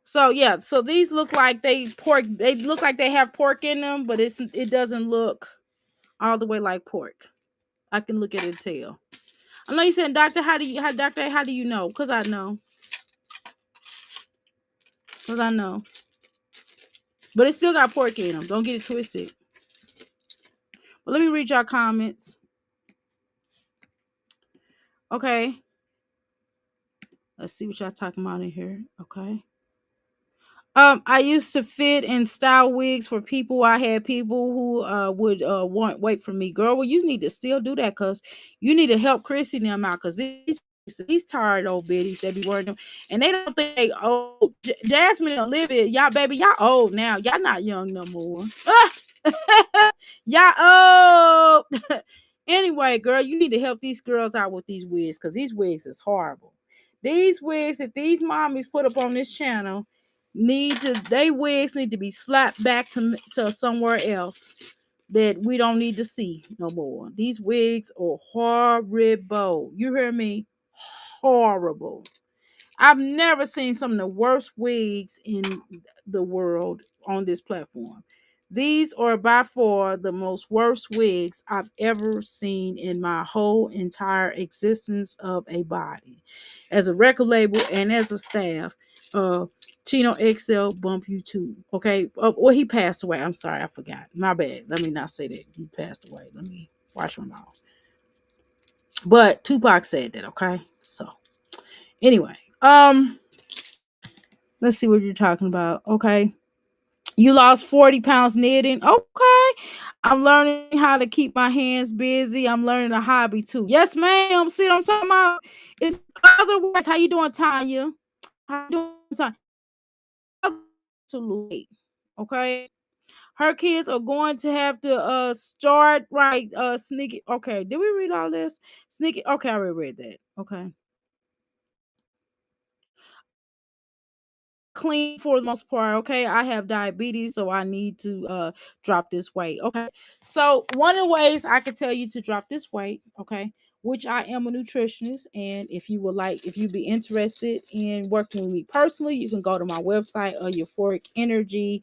So yeah, so these look like they pork. They look like they have pork in them, but it doesn't look all the way like pork. I can look at it and tell. I know you said, doctor. How do you know? Cause I know. Cause I know. But it still got pork in them. Don't get it twisted. But let me read y'all comments. Okay. Let's see what y'all talking about in here. Okay. I used to fit and style wigs for people. I had people who would want wait for me. Girl, well, you need to still do that, because you need to help Chrissy and them out, because these tired old biddies that be wearing them, and they don't think they old. Jasmine and Olivia, y'all baby, y'all old now. Y'all not young no more. Y'all old. Anyway, girl, you need to help these girls out with these wigs, because these wigs is horrible. These wigs that these mommies put up on this channel they wigs need to be slapped back to somewhere else that we don't need to see no more. These wigs are horrible. You hear me? Horrible. I've never seen some of the worst wigs in the world on this platform. These are by far the most worst wigs I've ever seen in my whole entire existence of a body. As a record label and as a staff, Chino XL bump you too. Okay. Well, he passed away. I'm sorry, I forgot. My bad. Let me not say that. He passed away. Let me watch my mouth. But Tupac said that, okay? So anyway, let's see what you're talking about. Okay. You lost 40 pounds knitting. Okay. I'm learning how to keep my hands busy. I'm learning a hobby too. Yes, ma'am. See what I'm talking about? It's otherwise. How you doing, Tanya? How you doing, Tanya? Absolutely. Okay. Her kids are going to have to start right sneaking. Okay. Did we read all this? Sneaking. Okay, I already read that. Okay. Clean for the most part. Okay, I have diabetes, so I need to drop this weight. Okay, so one of the ways I can tell you to drop this weight, okay, which I am a nutritionist, and if you'd be interested in working with me personally, you can go to my website, Euphoric Energy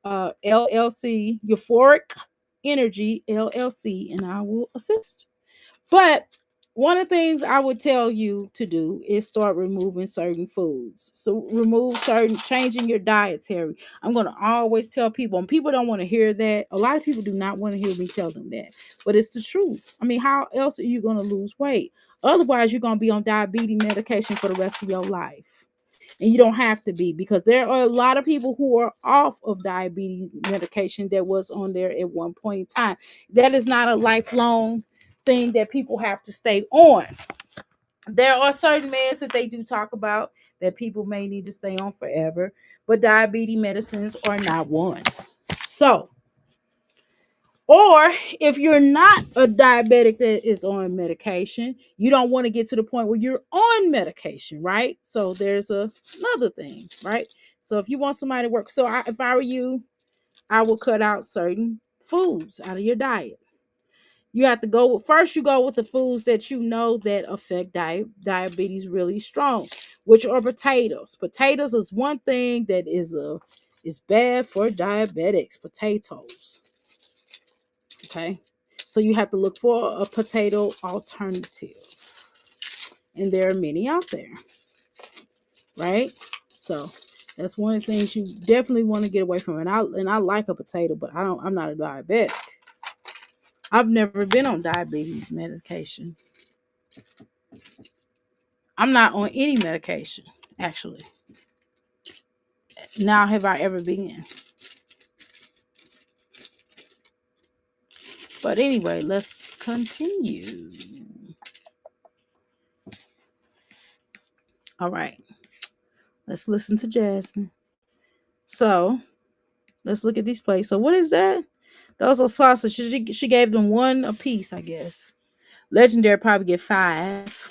LLC, Euphoric Energy LLC, and I will assist. But one of the things I would tell you to do is start removing certain foods. So changing your dietary. I'm going to always tell people, and people don't want to hear that. A lot of people do not want to hear me tell them that, but it's the truth. I mean, how else are you going to lose weight? Otherwise, you're going to be on diabetes medication for the rest of your life. And you don't have to be, because there are a lot of people who are off of diabetes medication that was on there at one point in time. That is not a lifelong thing that people have to stay on. There are certain meds that they do talk about that people may need to stay on forever, but diabetes medicines are not one. So, or if you're not a diabetic that is on medication, you don't want to get to the point where you're on medication, right? So there's another thing, right? So if you want somebody to work, if I were you, I will cut out certain foods out of your diet. You have to go with, first you go with the foods that you know that affect diabetes really strong, which are potatoes. Potatoes is one thing that is bad for diabetics. Potatoes. Okay. So you have to look for a potato alternative. And there are many out there. Right? So that's one of the things you definitely want to get away from. And I like a potato, but I'm not a diabetic. I've never been on diabetes medication. I'm not on any medication, actually. Now have I ever been. But anyway, let's continue. All right. Let's listen to Jasmine. So let's look at these plates. So what is that? Those are sausages. She gave them one a piece, I guess. Legendary probably get 5.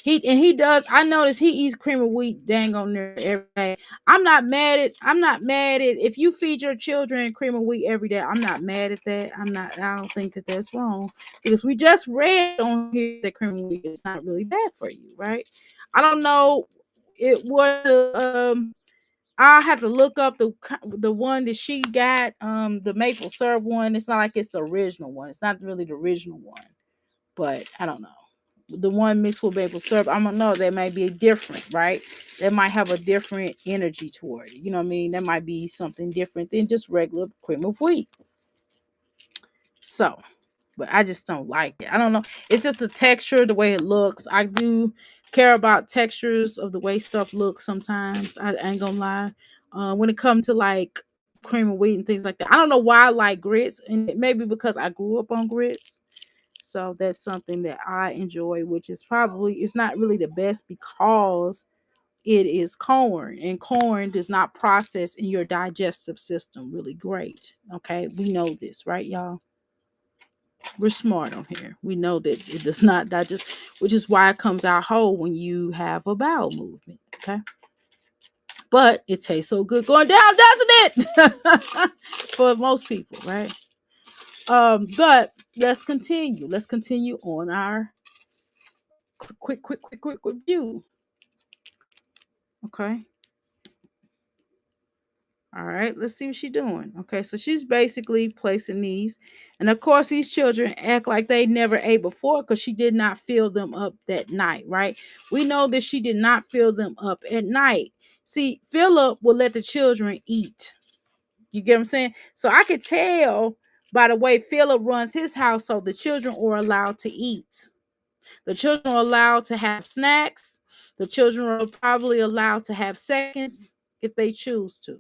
He does. I notice he eats cream of wheat dang on there every day. I'm not mad at if you feed your children cream of wheat every day. I'm not mad at that. I don't think that that's wrong, because we just read on here that cream of wheat is not really bad for you, right? I don't know. It was I have to look up the one that she got, the maple syrup one. It's not like it's the original one. It's not really the original one, but I don't know. The one mixed with maple syrup, I don't know. That might be different, right? That might have a different energy toward it. You know what I mean? That might be something different than just regular cream of wheat. So, but I just don't like it. I don't know. It's just the texture, the way it looks. I do care about textures of the way stuff looks sometimes. I ain't gonna lie. When it comes to like cream of wheat and things like that, I don't know why I like grits, and maybe because I grew up on grits. So that's something that I enjoy, which is probably, it's not really the best because it is corn, and corn does not process in your digestive system really great. Okay, we know this, right, y'all? We're smart on here. We know that it does not digest, which is why it comes out whole when you have a bowel movement. Okay, but it tastes so good going down, doesn't it? For most people, right? But let's continue on our quick review. Okay. All right, let's see what she's doing. Okay, so she's basically placing these. And of course, these children act like they never ate before because she did not fill them up that night, right? We know that she did not fill them up at night. See, Philip will let the children eat. You get what I'm saying? So I could tell by the way Philip runs his household, the children are allowed to eat. The children are allowed to have snacks. The children are probably allowed to have seconds if they choose to.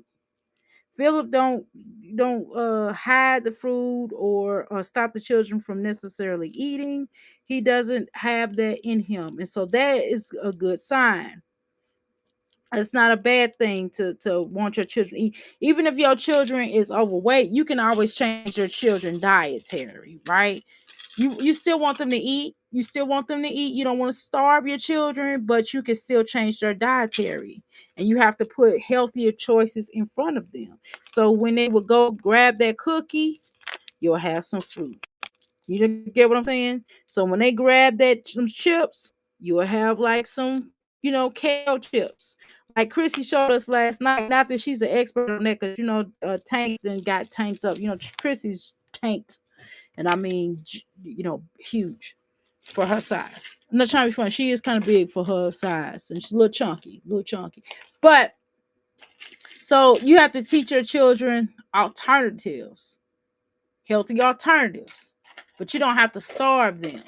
Philip don't hide the food or stop the children from necessarily eating. He doesn't have that in him, and so that is a good sign. It's not a bad thing to want your children to eat. Even if your children is overweight, you can always change your children dietary, right? You still want them to eat. You still want them to eat. You don't want to starve your children, but you can still change their dietary. And you have to put healthier choices in front of them. So when they will go grab that cookie, you'll have some fruit. You get what I'm saying? So when they grab that some chips, you will have like some, kale chips. Like Chrissy showed us last night. Not that she's an expert on that, because tanked and got tanked up. Chrissy's tanked, and I mean, huge for her size. I'm not trying to be funny. She is kind of big for her size, and she's a little chunky. But so you have to teach your children alternatives, healthy alternatives, but you don't have to starve them.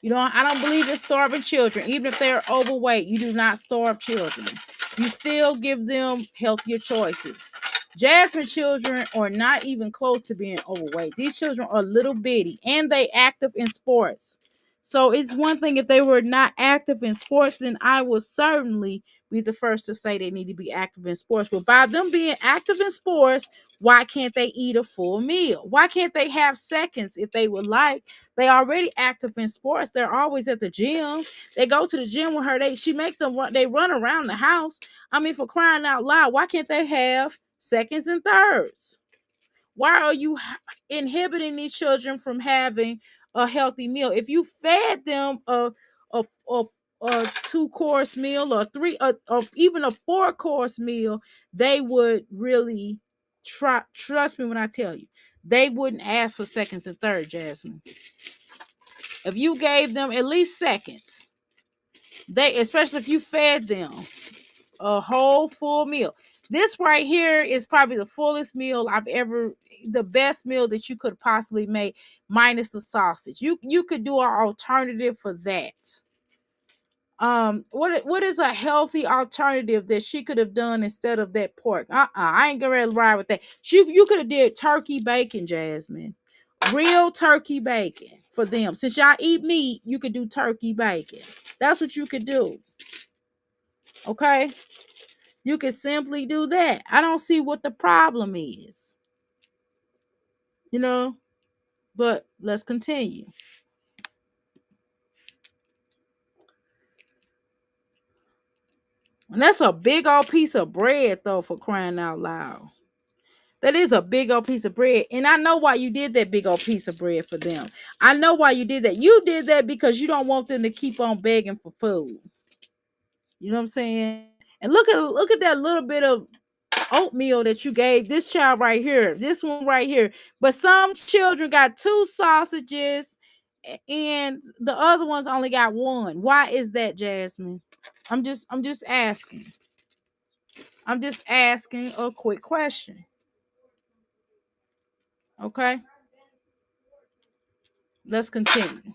I don't believe in starving children. Even if they're overweight, you do not starve children. You still give them healthier choices. Jasmine children are not even close to being overweight. These children are little bitty and they active in sports. So it's one thing if they were not active in sports, then I would certainly be the first to say they need to be active in sports. But by them being active in sports, why can't they eat a full meal? Why can't they have seconds if they would like? They already active in sports. They're always at the gym. They go to the gym with her. She makes them run. They run around the house. I mean, for crying out loud, why can't they have seconds and thirds? Why are you inhibiting these children from having a healthy meal? If you fed them a, a, a 2 course meal or or even a 4 course meal, they would really trust me when I tell you, they wouldn't ask for seconds and third, Jasmine. If you gave them at least seconds, they, especially if you fed them a whole full meal. This right here is probably the fullest meal I've ever, the best meal that you could possibly make, minus the sausage. You could do an alternative for that. What is a healthy alternative that she could have done instead of that pork? I ain't gonna ride with that. You could have did turkey bacon, Jasmine. Real turkey bacon for them. Since y'all eat meat, you could do turkey bacon. That's what you could do. Okay? You can simply do that. I don't see what the problem is. You know? But let's continue. And that's a big old piece of bread, though, for crying out loud. That is a big old piece of bread. And I know why you did that big old piece of bread for them. I know why you did that. You did that because you don't want them to keep on begging for food. You know what I'm saying? And look at that little bit of oatmeal that you gave this child right here, this one right here. But some children got 2 sausages and the other ones only got 1. Why is that, Jasmine? I'm just asking. I'm just asking a quick question. Okay? Let's continue.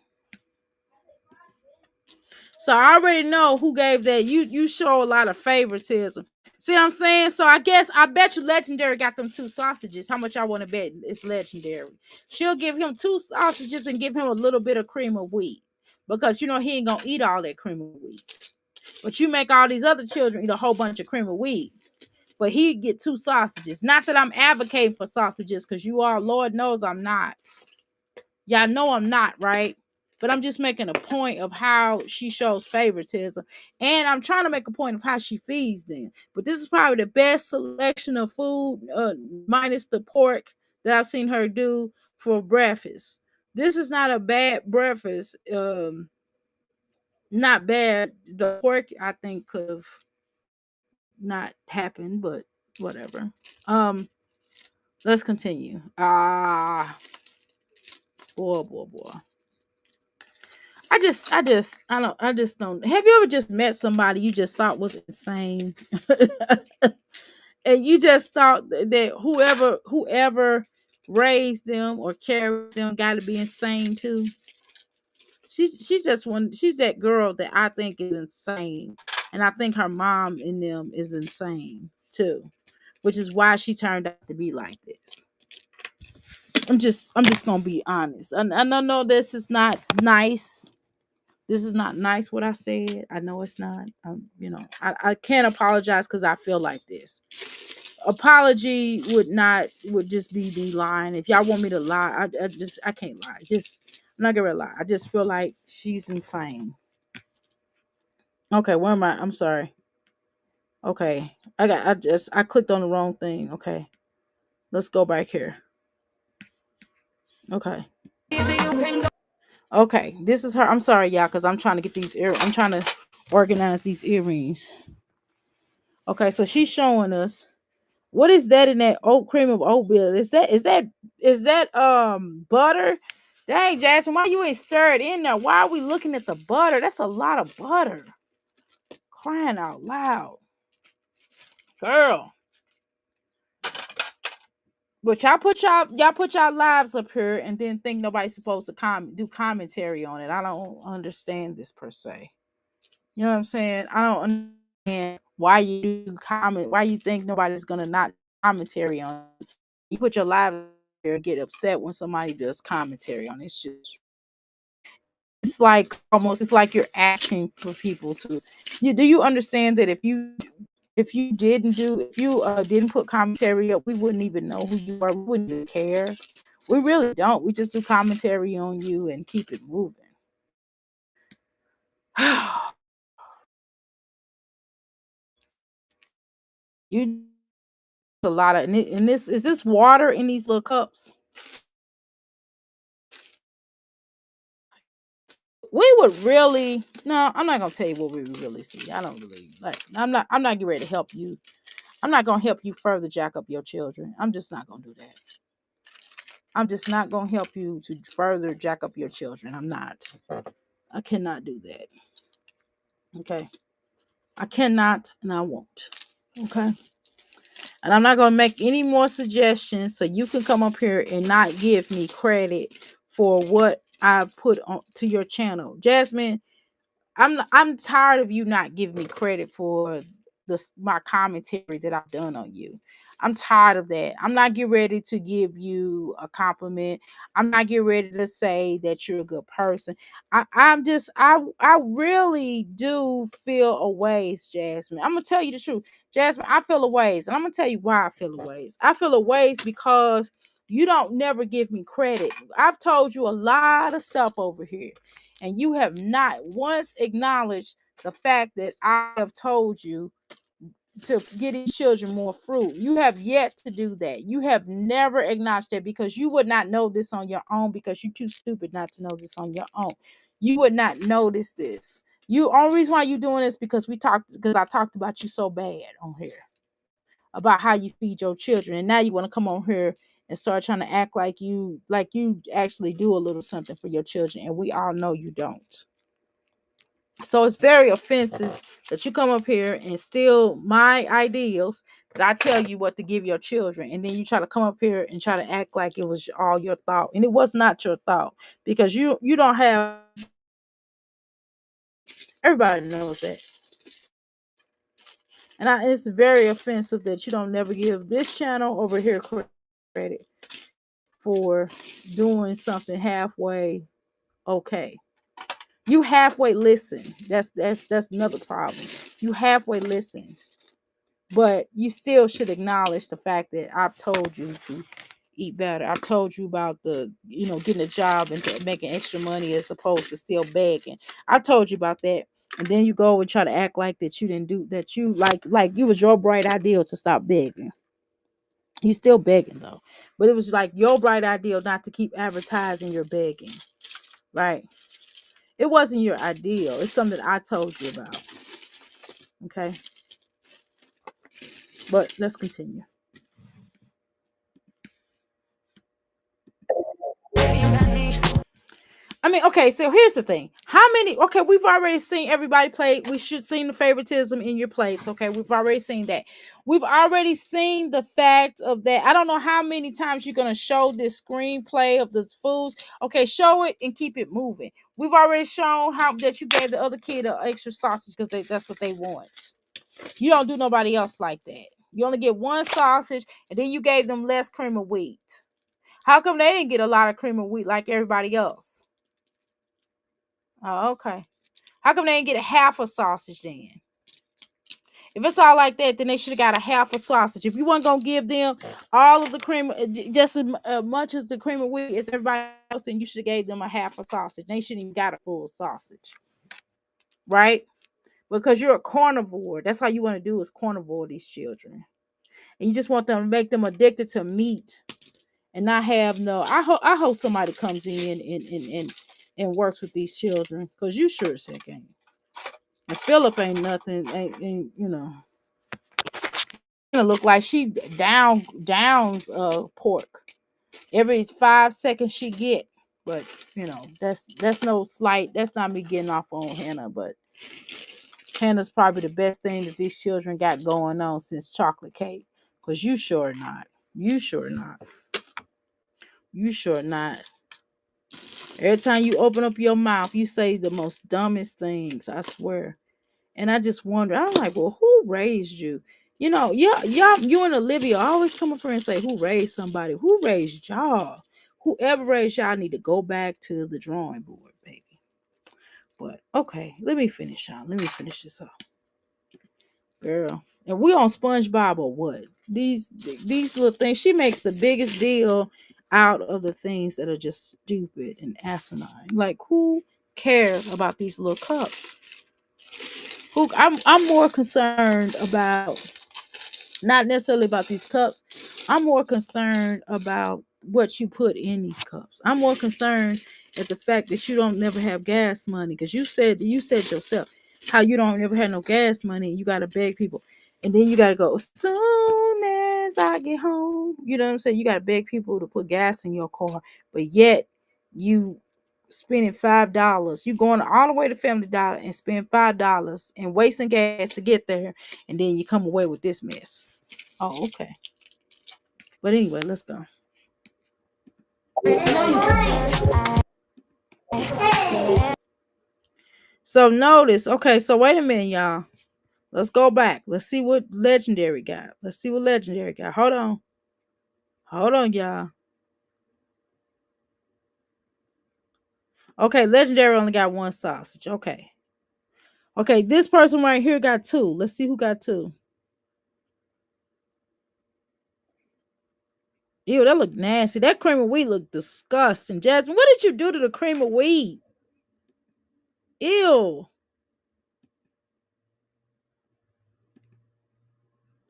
So I already know who gave that. You show a lot of favoritism. See what I'm saying? So I bet you Legendary got them 2 sausages. How much I want to bet it's Legendary? She'll give him 2 sausages and give him a little bit of cream of wheat. Because you know he ain't gonna eat all that cream of wheat. But you make all these other children eat a whole bunch of cream of wheat. But he get 2 sausages. Not that I'm advocating for sausages, because you are, Lord knows I'm not. Y'all know I'm not, right? But I'm just making a point of how she shows favoritism. And I'm trying to make a point of how she feeds them. But this is probably the best selection of food, minus the pork, that I've seen her do for breakfast. This is not a bad breakfast. Not bad. The pork, I think, could have not happened, but whatever. Um, let's continue. Boy, boy, boy. I just don't. Have you ever just met somebody you just thought was insane, and you just thought that whoever raised them or carried them got to be insane too? She's just one. She's that girl that I think is insane, and I think her mom in them is insane too, which is why she turned out to be like this. I'm just gonna be honest. And I know this is not nice. This is not nice what I said. I know it's not. I can't apologize because I feel like this. Apology would just be me lying. If y'all want me to lie, I can't lie. I'm not gonna lie. I just feel like she's insane. Okay, where am I? I'm sorry. Okay. I clicked on the wrong thing. Okay. Let's go back here. Okay. Okay. This is her. I'm sorry, y'all, because I'm trying to get I'm trying to organize these earrings. Okay, so she's showing us what is that in that oat cream of oatmeal? Is that butter? Dang, Jasmine, why you ain't stirred in there? Why are we looking at the butter? That's a lot of butter. Crying out loud. Girl. But y'all put y'all lives up here and then think nobody's supposed to do commentary on it. I don't understand this per se. You know what I'm saying? I don't understand why you do comment. Why you think nobody's gonna not commentary on it. You put your lives here and get upset when somebody does commentary on it. It's just it's like almost it's like you're asking for people to you do you understand that if you didn't put commentary up, we wouldn't even know who you are. We wouldn't even care. We really don't. We just do commentary on you and keep it moving. You a lot of and this is this water in these little cups. We would really no, I'm not gonna tell you what we would really see. I don't really like I'm not getting ready to help you. I'm not gonna help you further jack up your children. I'm just not gonna do that. I'm just not gonna help you to further jack up your children. I'm not. I cannot do that. Okay. I cannot and I won't. Okay. And I'm not gonna make any more suggestions so you can come up here and not give me credit for what I put on to your channel. Jasmine, I'm tired of you not giving me credit for my commentary that I've done on you. I'm tired of that. I'm not getting ready to give you a compliment. I'm not getting ready to say that you're a good person. I really do feel a ways, Jasmine. I'm gonna tell you the truth. Jasmine, I feel a ways, and I'm gonna tell you why I feel a ways. I feel a ways because you don't never give me credit. I've told you a lot of stuff over here and you have not once acknowledged the fact that I have told you to get these children more fruit. You have yet to do that. You have never acknowledged that because you would not know this on your own because you're too stupid not to know this on your own. You would not notice this. You only reason why you're doing this because I talked about you so bad on here about how you feed your children, and now you want to come on here and start trying to act like you actually do a little something for your children, and we all know you don't. So it's very offensive that you come up here and steal my ideals that I tell you what to give your children, and then you try to come up here and try to act like it was all your thought, and it was not your thought because you don't have. Everybody knows that, and it's very offensive that you don't never give this channel over here credit for doing something halfway okay. You halfway listen. That's another problem. You halfway listen, but you still should acknowledge the fact that I've told you to eat better. I've told you about getting a job and making extra money as opposed to still begging. I told you about that. And then you go and try to act like that you didn't do that. You like you was your bright idea to stop begging. You still begging though, but it was like your bright idea not to keep advertising your begging, right? It wasn't your ideal. It's something I told you about. Okay, but let's continue. I mean, okay, so here's the thing. How many we've already seen everybody play. We should seen the favoritism in your plates. Okay, we've already seen that. We've already seen the fact of that. I don't know how many times you're gonna show this screenplay of the foods. Okay, show it and keep it moving. We've already shown how that you gave the other kid an extra sausage because that's what they want. You don't do nobody else like that. You only get one sausage and then you gave them less cream of wheat. How come they didn't get a lot of cream of wheat like everybody else? Oh, okay. How come they didn't get a half a sausage then? If it's all like that, then they should have got a half a sausage. If you weren't gonna give them all of the cream, just as much as the cream of wheat as everybody else, then you should have gave them a half a sausage. They shouldn't even got a full sausage, right? Because you're a carnivore. That's how you want to do is carnivore these children, and you just want them to make them addicted to meat and not have no. I hope somebody comes in and works with these children because you sure as heck ain't. And Philip ain't nothing. Ain't gonna look like she downs pork every 5 seconds she get. But that's no slight. That's not me getting off on Hannah. But Hannah's probably the best thing that these children got going on since chocolate cake. Cause you sure not. You sure not. You sure not. Every time you open up your mouth, you say the most dumbest things. I swear. And I just wonder. I'm like, well, who raised you? You and Olivia always come up here and say, who raised somebody? Who raised y'all? Whoever raised y'all need to go back to the drawing board, baby. But okay, let me finish on. Let me finish this up, girl. And we on SpongeBob or what? These little things. She makes the biggest deal out of the things that are just stupid and asinine. Like who cares about these little cups? Who I'm more concerned about not necessarily about these cups. I'm more concerned about what you put in these cups. I'm more concerned at the fact that you don't never have gas money because you said yourself how you don't never have no gas money. You got to beg people, and then you got to go soon as I get home. You know what I'm saying? You got to beg people to put gas in your car, but yet you spending $5. You going all the way to Family Dollar and spend $5 and wasting gas to get there, and then you come away with this mess. Oh, okay. But anyway, let's go. So notice, okay, so wait a minute, y'all. Let's go back. Let's see what Legendary got. Let's see what Legendary got. Hold on. Hold on, y'all. Okay, Legendary only got one sausage. Okay. Okay, this person right here got two. Let's see who got two. Ew, that look nasty. That cream of wheat look disgusting. Jasmine, what did you do to the cream of wheat? Ew.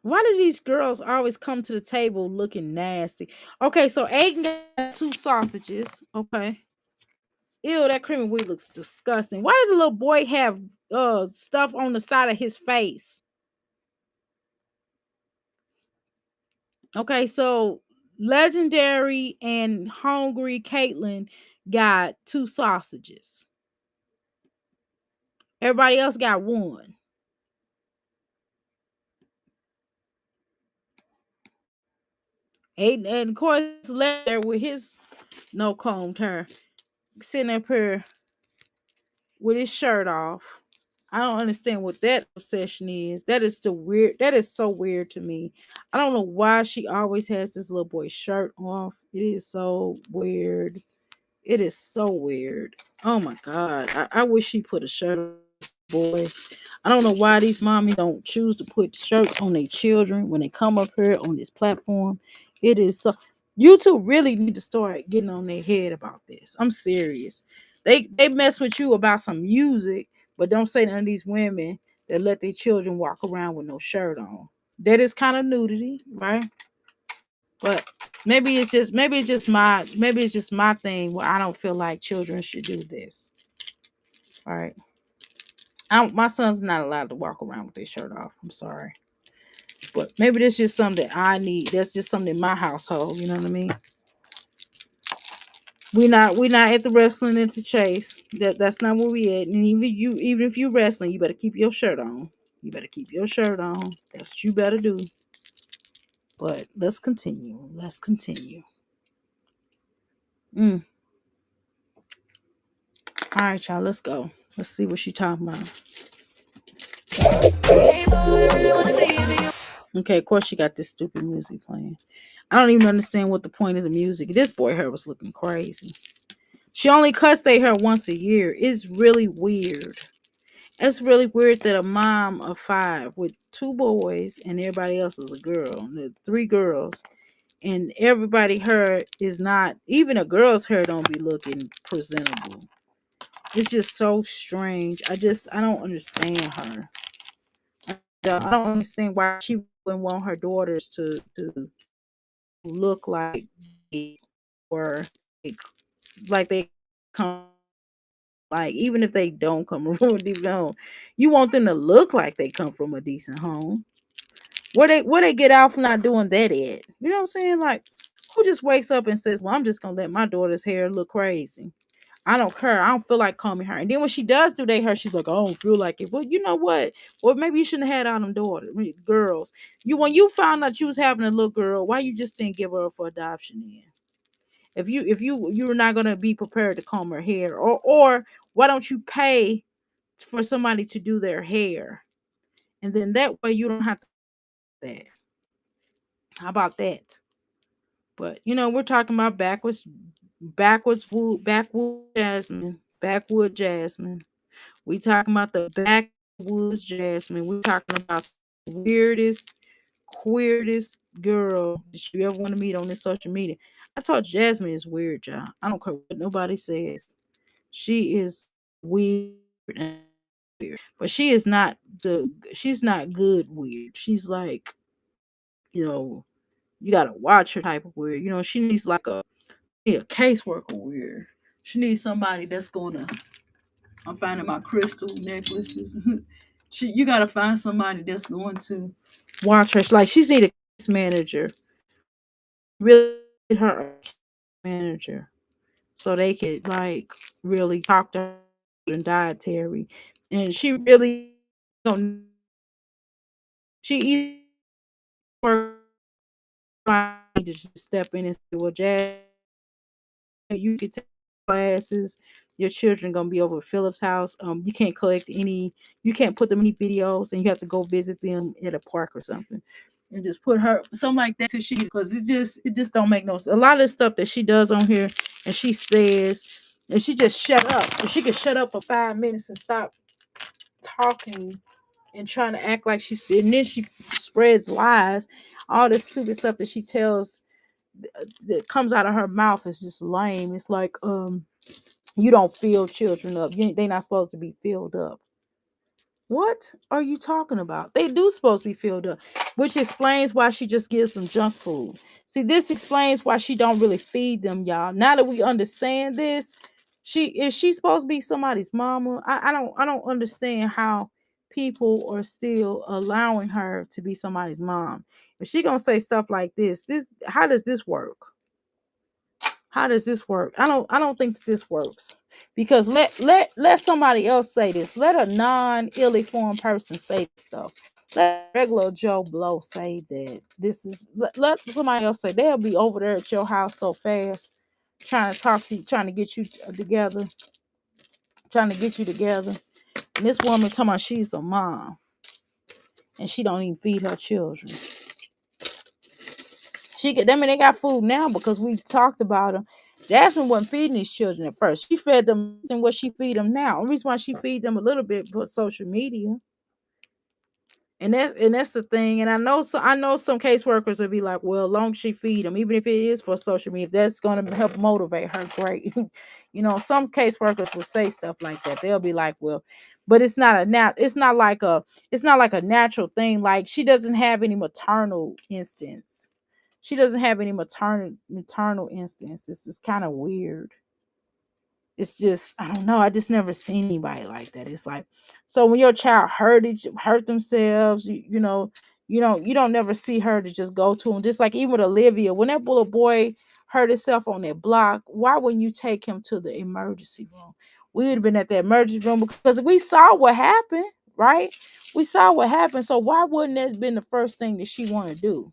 Why do these girls always come to the table looking nasty? Okay, so Aiden got two sausages. Okay. Ew, that cream of wheat looks disgusting. Why does the little boy have stuff on the side of his face? Okay, so Legendary and Hungry Caitlin got two sausages. Everybody else got one. Aiden, and of course, Legendary with his no combed hair, sitting up here with his shirt off. I don't understand what that obsession is. That is the weird. That is so weird to me. I don't know why she always has this little boy's shirt off. It is so weird. It is so weird. Oh my god. I wish she put a shirt on this boy. I don't know why these mommies don't choose to put shirts on their children when they come up here on this platform. It is so. You two really need to start getting on their head about this. I'm serious. They mess with you about some music, but don't say none of these women that let their children walk around with no shirt on. That is kind of nudity, right? But maybe it's just my thing where I don't feel like children should do this. All right. My son's not allowed to walk around with his shirt off. I'm sorry. But maybe that's just something that I need. That's just something in my household. You know what I mean? We not at the wrestling and to chase. That's not where we at. And even if you wrestling, you better keep your shirt on. You better keep your shirt on. That's what you better do. But let's continue. Let's continue. Mm. All right, y'all. Let's go. Let's see what she talking about. Okay, of course she got this stupid music playing. I don't even understand what the point of the music. This boy hair was looking crazy. She only cuts their hair once a year. It's really weird. It's really weird that a mom of 5 with 2 boys and everybody else is a girl. The 3 girls. And everybody hair is not, even a girl's hair don't be looking presentable. It's just so strange. I don't understand her. I don't understand why she wouldn't want her daughters to look like they were like they come, like even if they don't come from a decent home, you want them to look like they come from a decent home. Where they get out for not doing that at? You know what I'm saying? Like who just wakes up and says, "Well, I'm just gonna let my daughter's hair look crazy. I don't care. I don't feel like combing her." And then when she does do their hair, she's like, "I don't feel like it." Well, you know what? Or maybe you shouldn't have had all them girls. When you found out you was having a little girl, why you just didn't give her up for adoption then? If you're not gonna be prepared to comb her hair, or why don't you pay for somebody to do their hair, and then that way you don't have to do that. How about that? But we're talking about backwood Jasmine, backwood Jasmine. We talking about the backwoods Jasmine. We talking about the weirdest, queerest girl that you ever want to meet on this social media. I told Jasmine is weird, y'all. I don't care what nobody says. She is weird and weird. But she's not good weird. She's like, you know, you gotta watch her type of weird. She needs like she need a caseworker weird. She needs somebody that's gonna I'm finding my crystal necklaces. You gotta find somebody that's going to watch her. Like she's need a case manager. Really need her a case manager so they could like really talk to her and dietary. And she really don't. She either work to just step in and say, "Well, Jazz, you can take classes. Your children gonna be over at Philip's house. You can't collect any. You can't put them any videos, and you have to go visit them at a park or something." And just put her something like that to she because it just don't make no sense. A lot of the stuff that she does on here and she says and she just shut up. If she could shut up for 5 minutes and stop talking and trying to act like she's and then she spreads lies. All this stupid stuff that she tells that comes out of her mouth is just lame. It's like you don't fill children up. They're not supposed to be filled up. What are you talking about? They do supposed to be filled up, which explains why she just gives them junk food. See, this explains why she don't really feed them, y'all. Now that we understand this, she supposed to be somebody's mama. I don't understand how people are still allowing her to be somebody's mom. If she gonna say stuff like this how does this work? How does this work? I don't think that this works. Because let somebody else say this. Let a non ill informed person say this stuff. Let regular Joe Blow say that this is let somebody else say they'll be over there at your house so fast trying to talk to you, trying to get you together, trying to get you together. And this woman talking about she's a mom and she don't even feed her children. I mean, they got food now because we talked about them. Jasmine wasn't feeding these children at first. She fed them and what she feed them now. The reason why she feed them a little bit for social media. And that's the thing. And I know some caseworkers will be like, well, long as she feed them, even if it is for social media, if that's gonna help motivate her. Great. Some caseworkers will say stuff like that. They'll be like, well, but it's not like a natural thing. Like she doesn't have any maternal instincts. She doesn't have any maternal instincts. It's just kind of weird. It's just I don't know. I just never seen anybody like that. It's like so when your child hurt themselves, you don't never see her to just go to them. Just like even with Olivia, when that little boy hurt himself on that block, why wouldn't you take him to the emergency room? We would have been at the emergency room because we saw what happened, right? We saw what happened. So why wouldn't that have been the first thing that she want to do?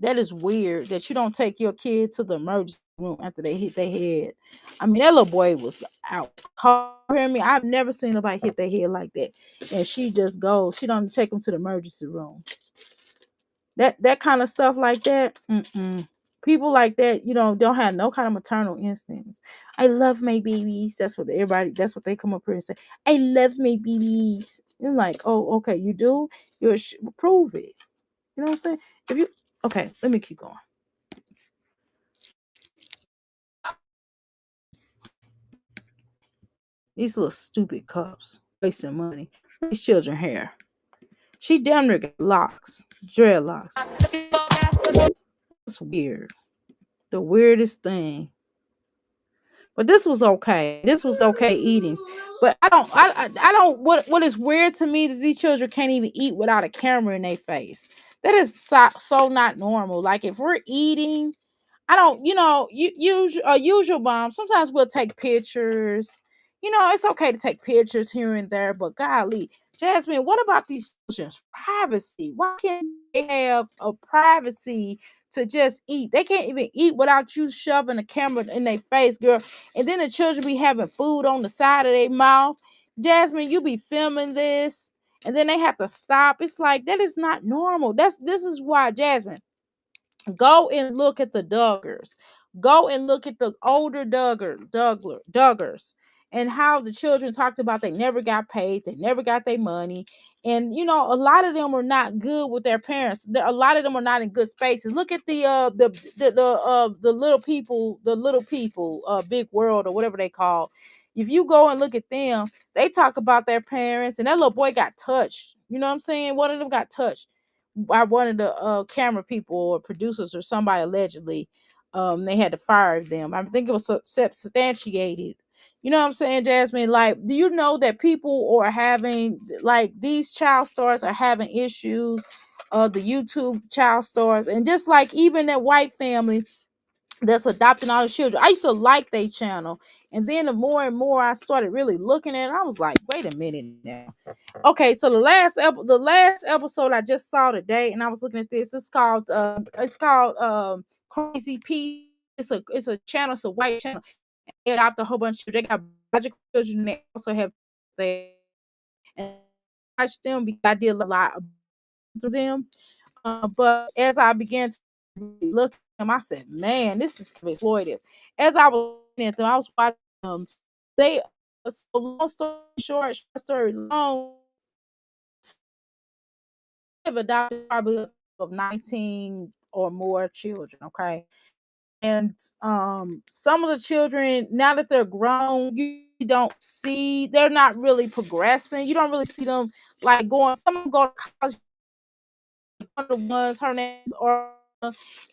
That is weird that you don't take your kid to the emergency room after they hit their head. I mean, that little boy was out cold. You hear me? I've never seen nobody hit their head like that. And she just goes. She don't take them to the emergency room. That kind of stuff like that. Mm-mm. People like that, don't have no kind of maternal instincts. I love my babies. That's what everybody. That's what they come up here and say. I love my babies. You're like, oh, okay, you do. Prove it. You know what I'm saying? If you okay, let me keep going. These little stupid cups wasting money. These children hair. She damn near got locks, dreadlocks. It's weird. The weirdest thing. But this was okay. This was okay eatings. But I don't. What is weird to me is these children can't even eat without a camera in their face. That is so not normal. Like if we're eating I don't, usual mom. Sometimes we'll take pictures. It's okay to take pictures here and there, but golly, Jasmine, what about these children's privacy? Why can't they have a privacy to just eat? They can't even eat without you shoving a camera in their face, girl. And then the children be having food on the side of their mouth. Jasmine, you be filming this, and then they have to stop. It's like that is not normal. This is why, Jasmine. Go and look at the Duggars. Go and look at the older Duggars. and how the children talked about they never got paid, they never got their money. And a lot of them are not good with their parents. A lot of them are not in good spaces. Look at the little people, big world or whatever they call. If you go and look at them, they talk about their parents, and that little boy got touched. You know what I'm saying? One of them got touched by one of the camera people or producers or somebody allegedly. They had to fire them. I think it was substantiated. You know what I'm saying, Jasmine? Like, do you know that people are having, like, these child stars are having issues, the YouTube child stars, and just like even that white family that's adopting all the children. I used to like their channel, and then the more and more I started really looking at it, I was like, wait a minute now. Okay, so the last episode I just saw today, and I was looking at this. It's called Crazy P. It's a channel. It's a white channel. They adopt a whole bunch of. They got biological children. They also have they and I watched them because I did a lot through them. But as I began to really look at them, I said, "Man, this is exploitive." As I was looking at them, I was watching them. They so long story short story long, have adopted probably of 19 or more children. Okay, and some of the children, now that they're grown, you don't see, they're not really progressing. You don't really see them like going. Some of them go to college. One of the ones, her name's Orla,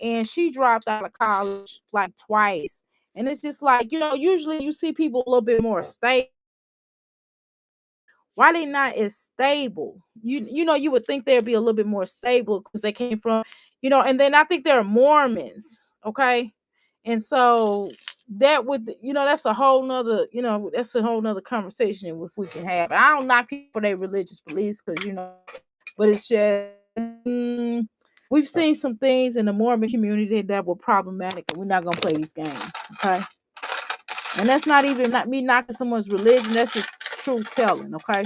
and she dropped out of college like twice. And it's just like, usually you see people a little bit more stable. Why they not as stable? You would think they'd be a little bit more stable because they came from, and then I think they're Mormons, okay? And so that would, that's a whole nother conversation if we can have. I don't knock people for their religious beliefs because but it's just we've seen some things in the Mormon community that were problematic, and we're not gonna play these games, okay? And that's not even not me knocking someone's religion. That's just truth telling, okay?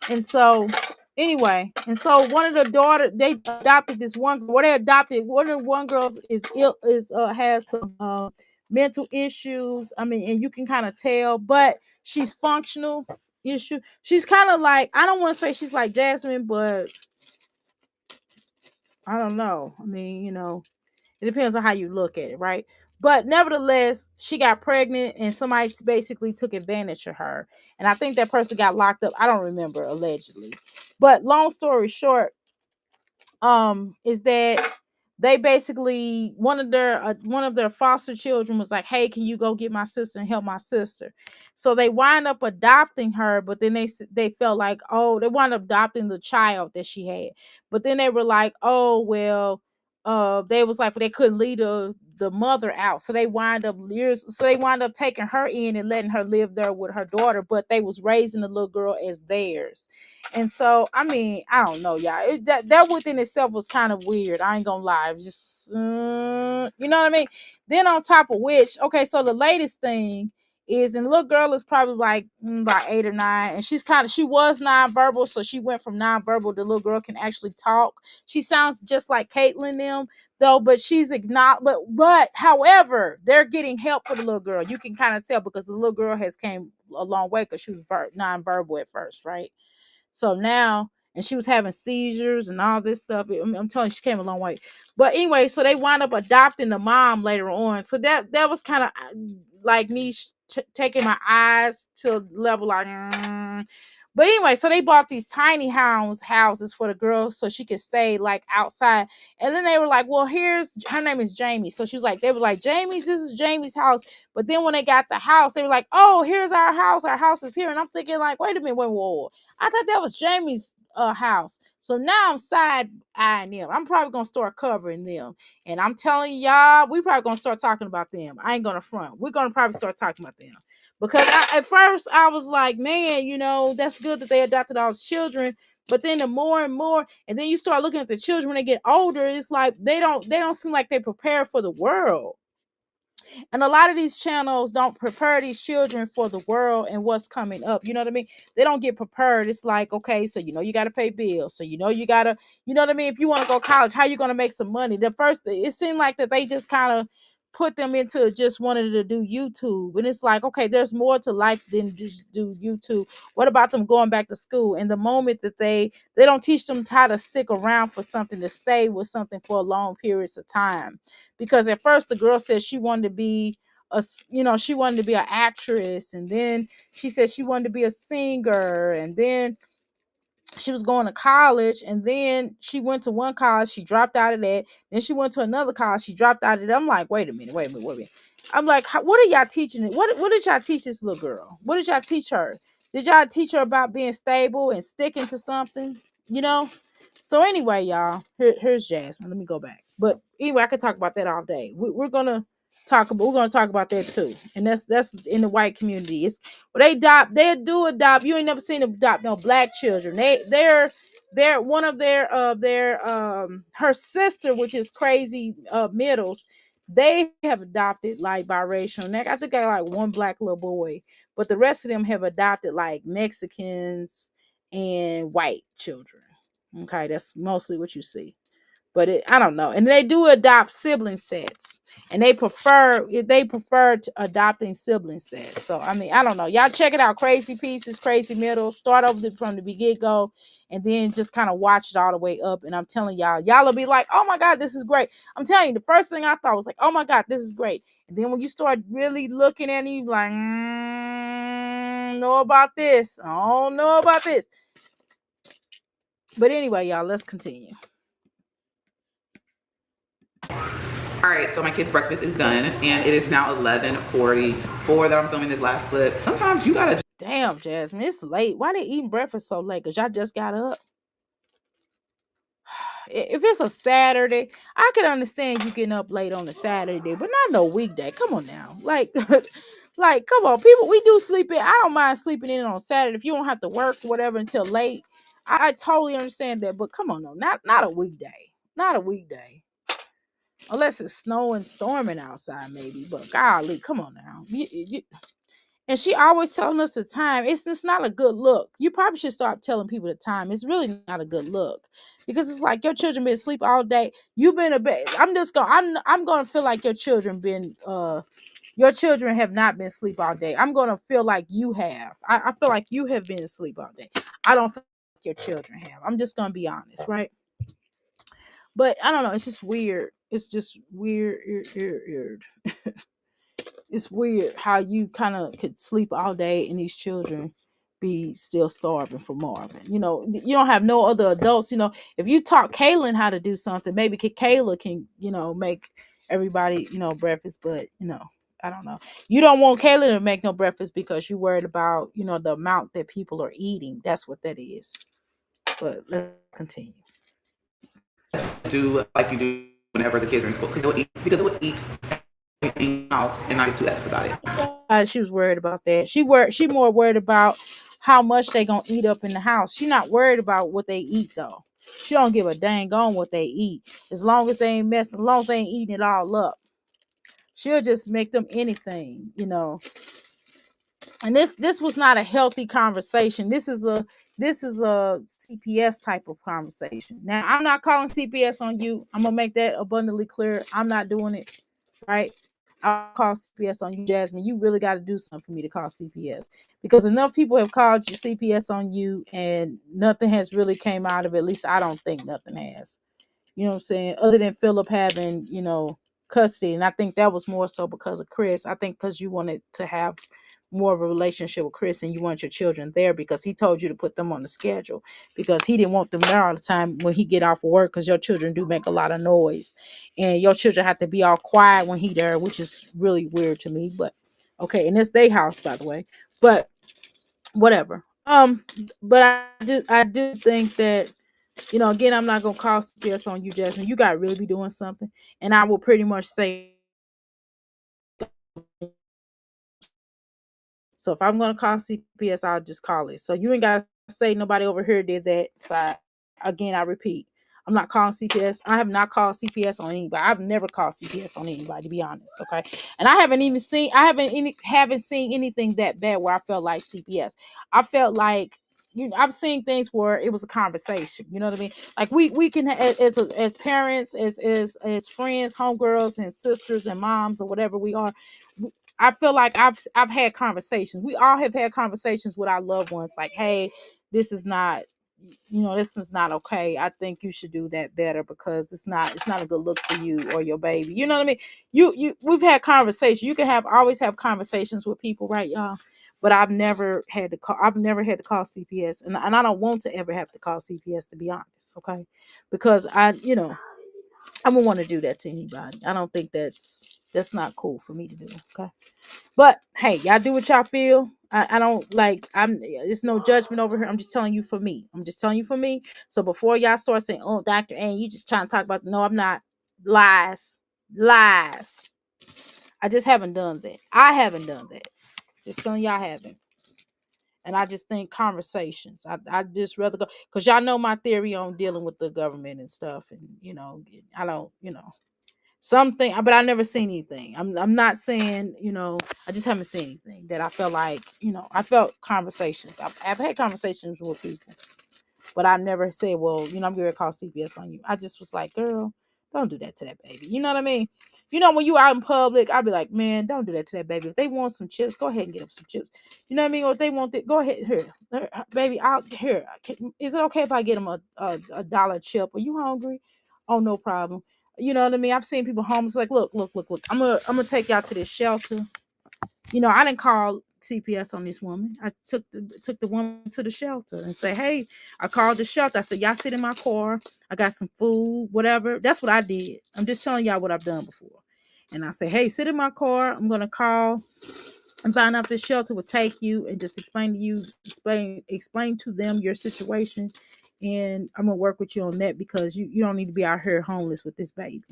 And so, anyway, and so one of the daughter they adopted this one. What they adopted, one of the one girls is ill, is has some mental issues. I mean, and you can kind of tell, but she's functional issue. She's kind of like, I don't want to say she's like Jasmine, but I don't know. I mean, it depends on how you look at it, right? But nevertheless, she got pregnant and somebody basically took advantage of her. And I think that person got locked up. I don't remember, allegedly. But long story short, is that they basically, one of their foster children was like, hey, can you go get my sister and help my sister? So they wind up adopting her, but then they felt like, oh, they wound up adopting the child that she had, but then they were like, oh well, they was like, they couldn't leave the mother out, so they wind up taking her in and letting her live there with her daughter, but they was raising the little girl as theirs. And so, I mean, I don't know, y'all. That within itself was kind of weird. I ain't gonna lie. It was just, you know what I mean? Then on top of which, okay, so the latest thing is, and the little girl is probably like about 8 or 9, and she was nonverbal, so she went from nonverbal. The little girl can actually talk. She sounds just like Caitlin them, though, but she's ignored. But however, they're getting help for the little girl. You can kind of tell because the little girl has came a long way because she was nonverbal at first, right? So now, and she was having seizures and all this stuff. I'm telling you, she came a long way. But anyway, so they wound up adopting the mom later on. So that was kind of like me taking my eyes to level like. But anyway, so they bought these tiny houses for the girl so she could stay like outside. And then they were like, well, here's her name is Jamie. So she was like, they were like, this is Jamie's house. But then when they got the house, they were like, oh, here's our house. Our house is here. And I'm thinking like, wait a minute, whoa. I thought that was Jamie's house. So now I'm side eyeing them. I'm probably gonna start covering them. And I'm telling y'all, we probably gonna start talking about them. I ain't gonna front. We're gonna probably start talking about them. Because at first I was like, man, that's good that they adopted all these children. But then the more and more, and then you start looking at the children when they get older, it's like they don't seem like they prepare for the world. And a lot of these channels don't prepare these children for the world and what's coming up. You know what I mean? They don't get prepared. It's like, okay, so you got to pay bills. So you got to, you know what I mean? If you want to go to college, how you going to make some money? The first thing, it seemed like that they just kind of put them into just wanting to do YouTube. And it's like, okay, there's more to life than just do YouTube. What about them going back to school? And the moment that they don't teach them how to stick around for something, to stay with something for long periods of time. Because at first the girl said she wanted to be she wanted to be an actress, and then she said she wanted to be a singer, and then she was going to college, and then she went to one college, she dropped out of that, then she went to another college, she dropped out of that. I'm like, wait a minute. I'm like, what are y'all teaching it? What did y'all teach this little girl? What did y'all teach her? Did y'all teach her about being stable and sticking to something? you know so anyway, y'all, here's Jasmine. Let me go back. But anyway, I could talk about that all day. We're gonna talk about that too. And that's in the white community. It's well, they do adopt. You ain't never seen them adopt no black children. They're one of their her sister, which is crazy middles. They have adopted like biracial. And I think I got like one black little boy, but the rest of them have adopted like Mexicans and white children. Okay, that's mostly what you see. But I don't know. And they do adopt sibling sets, and they prefer to adopting sibling sets. So I mean, I don't know. Y'all check it out. Crazy Pieces, Crazy Middle. Start over from the get go, and then just kind of watch it all the way up. And I'm telling y'all will be like, oh my god, this is great. I'm telling you, the first thing I thought was like, oh my god, this is great. And then when you start really looking at it, you like, know about this. I don't know about this. But anyway, y'all, let's continue. All right, so my kids' breakfast is done, and it is now 11:44 that I'm filming this last clip. Sometimes you gotta. Damn, Jasmine, it's late. Why they eating breakfast so late? Cause y'all just got up. If it's a Saturday, I can understand you getting up late on a Saturday, but not no weekday. Come on now, like, like, come on, people. We do sleep in. I don't mind sleeping in on Saturday if you don't have to work whatever until late. I totally understand that, but come on, no, not a weekday, not a weekday. Unless it's snowing, storming outside, maybe. But golly, come on now. And she always telling us the time. It's just not a good look. You probably should start telling people the time. It's really not a good look, because it's like your children been asleep all day. You've been a bed. I'm gonna feel like your children have not been asleep all day. I'm gonna feel like you have. I feel like you have been asleep all day. I don't feel like your children have. I'm just gonna be honest, right? But I don't know. It's just weird. It's just weird. It's weird how you kind of could sleep all day and these children be still starving for Marvin. You don't have no other adults. If you taught Kaylin how to do something, maybe Kayla can, make everybody, breakfast. But, I don't know. You don't want Kayla to make no breakfast because you're worried about, the amount that people are eating. That's what that is. But let's continue. Do like you do whenever the kids are in school, because it would eat everything else and not get too F's about it. She was worried about that. She more worried about how much they gonna eat up in the house. She not worried about what they eat though. She don't give a dang on what they eat, as long as they ain't messing, as long as they ain't eating it all up. She'll just make them anything. And this was not a healthy conversation. This is a CPS type of conversation. Now, I'm not calling CPS on you. I'm gonna make that abundantly clear. I'm not doing it. Right? I'll call CPS on you, Jasmine. You really got to do something for me to call CPS, because enough people have called you CPS on you and nothing has really came out of it. At least I don't think nothing has. You know what I'm saying? Other than Philip having, custody. And I think that was more so because of Chris. I think because you wanted to have more of a relationship with Chris and you want your children there, because he told you to put them on the schedule, because he didn't want them there all the time when he get off of work, because your children do make a lot of noise and your children have to be all quiet when he there, which is really weird to me. But okay, and it's their house, by the way. But whatever. But I do think that, again, I'm not gonna call CPS on you, Jasmine. You gotta really be doing something. And I will pretty much say, so if I'm gonna call CPS, I'll just call it. So you ain't gotta say nobody over here did that. So again, I repeat, I'm not calling CPS. I have not called CPS on anybody. I've never called CPS on anybody, to be honest. Okay. And I haven't seen anything that bad where I felt like CPS. I felt like I've seen things where it was a conversation. You know what I mean? Like we can as parents, as friends, homegirls and sisters and moms or whatever we are. I feel like I've had conversations. We all have had conversations with our loved ones. Like, hey, this is not, this is not okay. I think you should do that better because it's not a good look for you or your baby. You know what I mean? We've had conversations. You can always have conversations with people, right, y'all? But I've never had to call CPS, and I don't want to ever have to call CPS, to be honest, okay? Because I don't want to do that to anybody. I don't think that's not cool for me to do, okay? But hey, y'all do what y'all feel. I don't like. It's no judgment over here. I'm just telling you for me. I'm just telling you for me. So before y'all start saying, "Oh, Doctor A, you just trying to talk about," no, I'm not. Lies, lies. I just haven't done that. I haven't done that. Just telling y'all I haven't. And I just think conversations. I just rather go because y'all know my theory on dealing with the government and stuff. And I don't. Something, but I never seen anything. I'm not saying, I just haven't seen anything that I felt like, I felt conversations. I've had conversations with people, but I never said, well, I'm going to call CPS on you. I just was like, girl, don't do that to that baby. You know what I mean? When you out in public, I'd be like, man, don't do that to that baby. If they want some chips, go ahead and get them some chips. You know what I mean? Or if they want it, go ahead. Here, baby, here. Is it okay if I get them a dollar chip? Are you hungry? Oh, no problem. You know what I mean? I've seen people homeless like, look, look, look, look. I'm gonna take y'all to this shelter. I didn't call CPS on this woman. I took the woman to the shelter and say, hey, I called the shelter. I said, y'all sit in my car. I got some food, whatever. That's what I did. I'm just telling y'all what I've done before. And I say, hey, sit in my car. I'm gonna call and find out if this shelter will take you and just explain to them your situation. And I'm gonna work with you on that because you don't need to be out here homeless with this baby.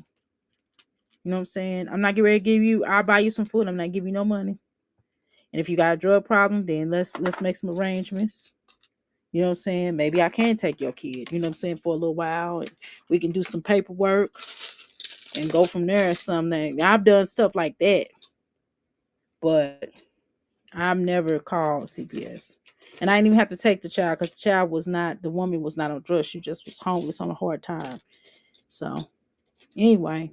You know what I'm saying? I'm not getting ready to give you. I'll buy you some food. I'm not giving you no money. And if you got a drug problem, then let's make some arrangements. You know what I'm saying? Maybe I can take your kid. You know what I'm saying, for a little while, and we can do some paperwork and go from there or something. I've done stuff like that, but I've never called CPS. And I didn't even have to take the child because the woman was not on drugs. She just was homeless on a hard time. So anyway,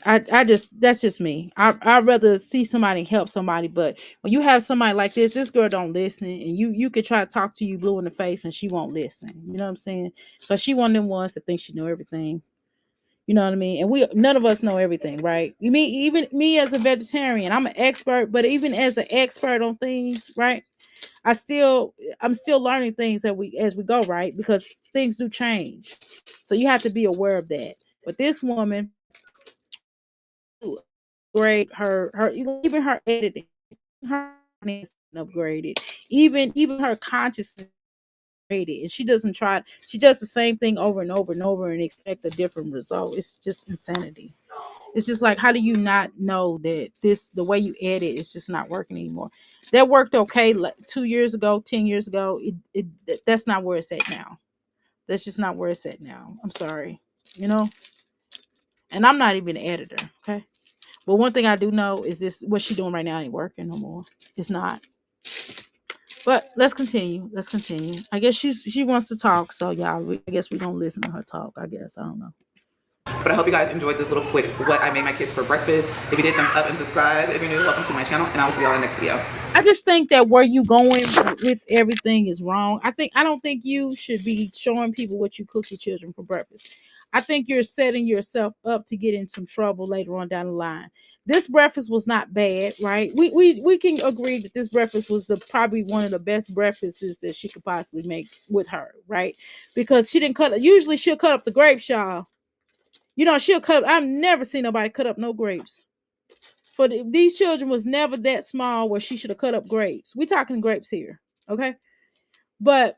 that's just me. I'd rather see somebody help somebody, but when you have somebody like this girl don't listen, and you could try to talk to you blue in the face and she won't listen. You know what I'm saying? Because she one of them ones that thinks she know everything. You know what I mean? And we none of us know everything, right? Even me as a vegetarian, I'm an expert, but even as an expert on things, right? I'm still learning things as we go, right? Because things do change. So you have to be aware of that. But this woman, upgrade her even her editing, her is upgraded, even her consciousness upgraded, and she does the same thing over and over and over and expect a different result. It's just insanity. It's just like, how do you not know that the way you edit is just not working anymore? That worked okay like 2 years ago, 10 years ago. That's not where it's at now. That's just not where it's at now. I'm sorry, you know. And I'm not even an editor, okay? But one thing I do know is this: what she doing right now ain't working no more. It's not. But let's continue. Let's continue. I guess she wants to talk, so y'all. I guess we're gonna listen to her talk. I guess I don't know. But I hope you guys enjoyed this little quick what I made my kids for breakfast. If you did, thumbs up and subscribe. If you're new, welcome to my channel, and I will see y'all in the next video. I just think that where you going with everything is wrong. I don't think you should be showing people what you cook your children for breakfast. I think you're setting yourself up to get in some trouble later on down the line. This breakfast was not bad, right? We can agree that this breakfast was probably one of the best breakfasts that she could possibly make with her, right? Because she didn't cut. Usually she'll cut up the grapes, y'all. She'll cut. I've never seen nobody cut up no grapes. For these children was never that small where she should have cut up grapes. We talking grapes here, okay? But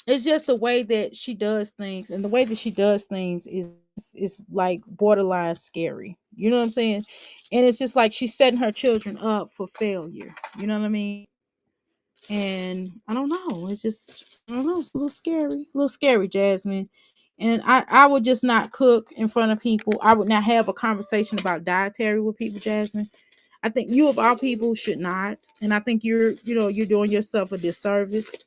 it's just the way that she does things, and the way that she does things is like borderline scary. You know what I'm saying? And it's just like she's setting her children up for failure. You know what I mean? And I don't know. It's just, I don't know. It's a little scary, Jasmine. And I would just not cook in front of people. I would not have a conversation about dietary with people, Jasmine. I think you of all people should not. And I think you're doing yourself a disservice.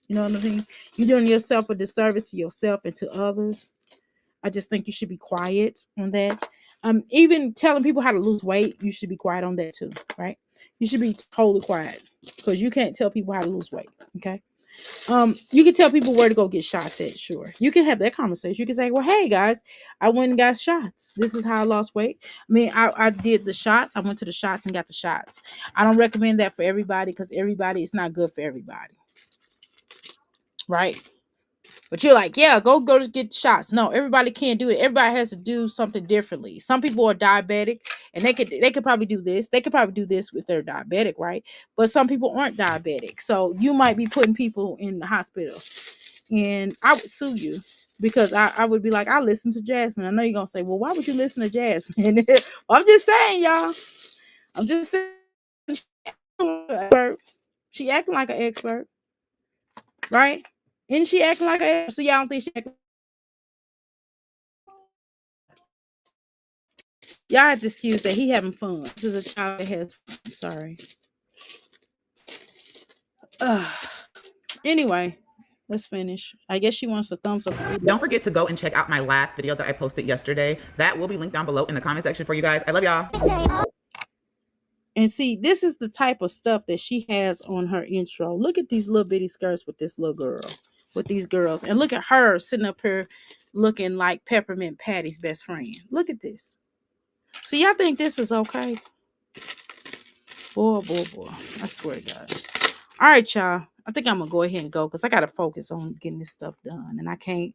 You know what I mean? You're doing yourself a disservice to yourself and to others. I just think you should be quiet on that. Even telling people how to lose weight, you should be quiet on that too, right? You should be totally quiet because you can't tell people how to lose weight. Okay. You can tell people where to go get shots at, sure. You can have that conversation. You can say, well, hey guys, I went and got shots. This is how I lost weight. I mean, I did the shots. I went to the shots and got the shots. I don't recommend that for everybody because everybody is not good for everybody. Right? But you're like, yeah, go to get shots. No, everybody can't do it. Everybody has to do something differently. Some people are diabetic and they could probably do this. They could probably do this if they're diabetic, right? But some people aren't diabetic. So you might be putting people in the hospital. And I would sue you because I would be like, I listen to Jasmine. I know you're gonna say, well, why would you listen to Jasmine? I'm just saying, y'all. I'm just saying she acting like an expert, right? And she acting like an expert. So y'all don't think she acting. Y'all have to excuse that he having fun. This is a child that has fun. I'm sorry. Uh, anyway, let's finish. I guess she wants a thumbs up. Don't forget to go and check out my last video that I posted yesterday. That will be linked down below in the comment section for you guys. I love y'all. And see, this is the type of stuff that she has on her intro. Look at these little bitty skirts with this little girl, with these girls. And look at her sitting up here looking like Peppermint Patty's best friend. Look at this. So y'all think this is okay? Boy, boy, boy. I swear to God. All right, y'all. I think I'm gonna go ahead and go because I gotta focus on getting this stuff done. And I can't.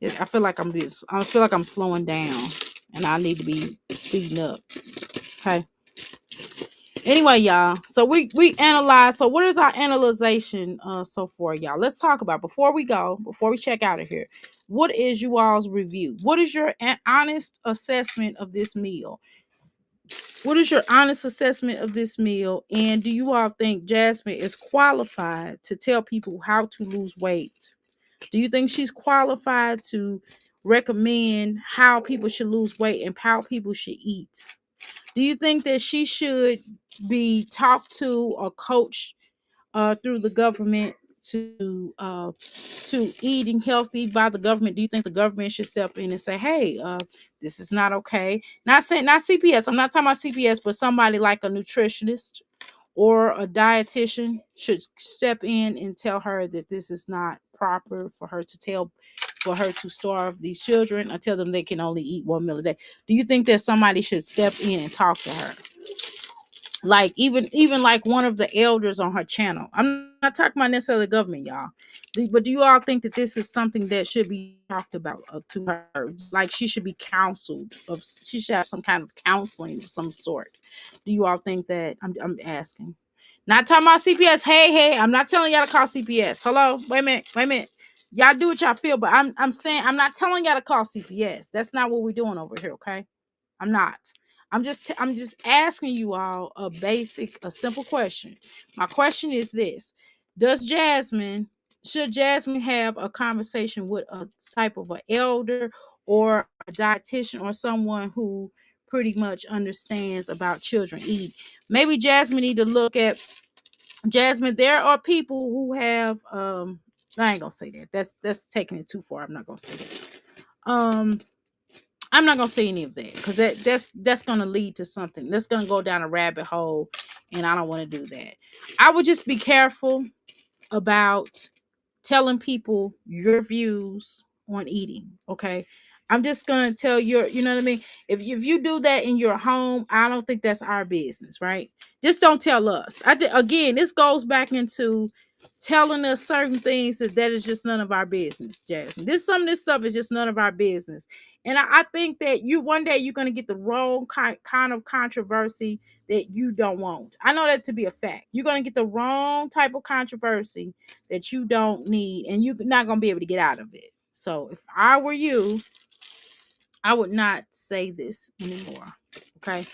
I feel like I'm slowing down, and I need to be speeding up. Okay. Anyway, y'all. So we analyze. So what is our analyzation so far, y'all? Let's talk about before we check out of here. What is you all's review? What is your honest assessment of this meal? What is your honest assessment of this meal? And do you all think Jasmine is qualified to tell people how to lose weight? Do you think she's qualified to recommend how people should lose weight and how people should eat? Do you think that she should be talked to or coached through the government to eating healthy by the government? Do you think the government should step in and say, hey, this is not okay? Not saying not CPS. I'm not talking about CPS, but somebody like a nutritionist or a dietitian should step in and tell her that this is not proper for her to starve these children or tell them they can only eat one meal a day. Do you think that somebody should step in and talk to her? Like even like one of the elders on her channel. I'm not talking about necessarily the government, y'all. But do you all think that this is something that should be talked about to her? Like she should be counseled, she should have some kind of counseling of some sort. Do you all think that? I'm asking. Not talking about CPS. Hey, I'm not telling y'all to call CPS. Hello, wait a minute. Y'all do what y'all feel, but I'm saying I'm not telling y'all to call CPS. That's not what we're doing over here, okay? I'm not. I'm just asking you all a simple question. My question is this: should Jasmine have a conversation with a type of an elder or a dietitian or someone who pretty much understands about children eating? Maybe Jasmine need to look at Jasmine. There are people who have I ain't gonna say that. That's taking it too far. I'm not gonna say that. I'm not gonna say any of that because that's gonna lead to something. That's gonna go down a rabbit hole, and I don't want to do that. I would just be careful about telling people your views on eating. Okay. I'm just gonna tell you know what I mean? If you do that in your home, I don't think that's our business, right? Just don't tell us. Again, this goes back into telling us certain things that is just none of our business, Jasmine. Some of this stuff is just none of our business. And I think that one day you're gonna get the wrong kind of controversy that you don't want. I know that to be a fact. You're gonna get the wrong type of controversy that you don't need, and you're not going to be able to get out of it. So if I were you, I would not say this anymore. Okay.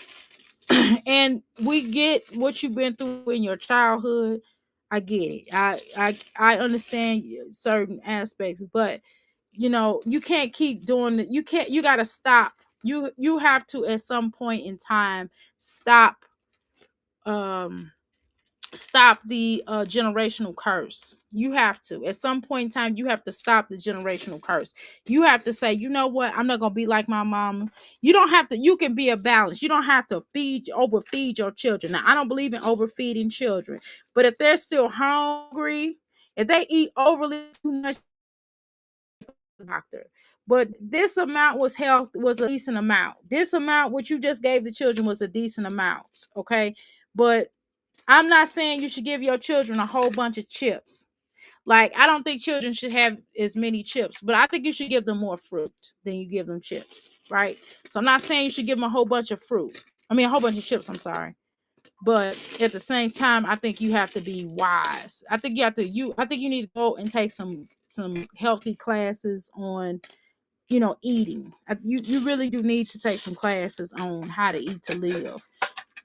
And we get what you've been through in your childhood. I get it. I understand certain aspects, but you can't keep doing it. You got to stop. You have to at some point in time stop um stop the generational curse. You have to. At some point in time, you have to stop the generational curse. You have to say, you know what? I'm not gonna be like my mama. You don't have to. You can be a balance. You don't have to overfeed your children. Now, I don't believe in overfeeding children, but if they're still hungry, if they eat overly too much, doctor. But this amount was a decent amount. This amount, what you just gave the children, was a decent amount. Okay, but I'm not saying you should give your children a whole bunch of chips. Like, I don't think children should have as many chips, but I think you should give them more fruit than you give them chips, right? So I'm not saying you should give them a whole bunch of fruit. I mean, a whole bunch of chips, I'm sorry. But at the same time, I think you have to be wise. I think you need to go and take some healthy classes on, eating. You really do need to take some classes on how to eat to live.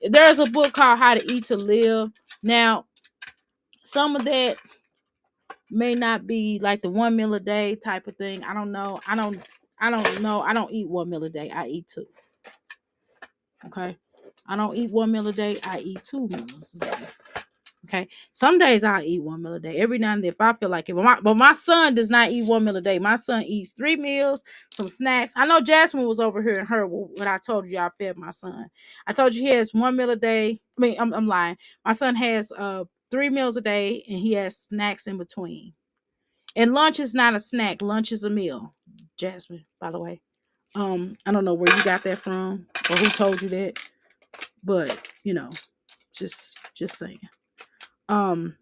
There's a book called How to Eat to Live. Now, some of that may not be like the 1 meal a day type of thing. I don't know. I don't know. I don't eat 1 meal a day. I eat two. Okay. I don't eat 1 meal a day. I eat 2 meals a day. Okay. Some days I'll eat 1 meal a day. Every now and then if I feel like it. But my son does not eat 1 meal a day. My son eats 3 meals, some snacks. I know Jasmine was over here and heard what I told you I fed my son. I told you he has 1 meal a day. I mean, I'm lying. My son has 3 meals a day and he has snacks in between. And lunch is not a snack. Lunch is a meal. Jasmine, by the way. I don't know where you got that from or who told you that, but just saying. Um,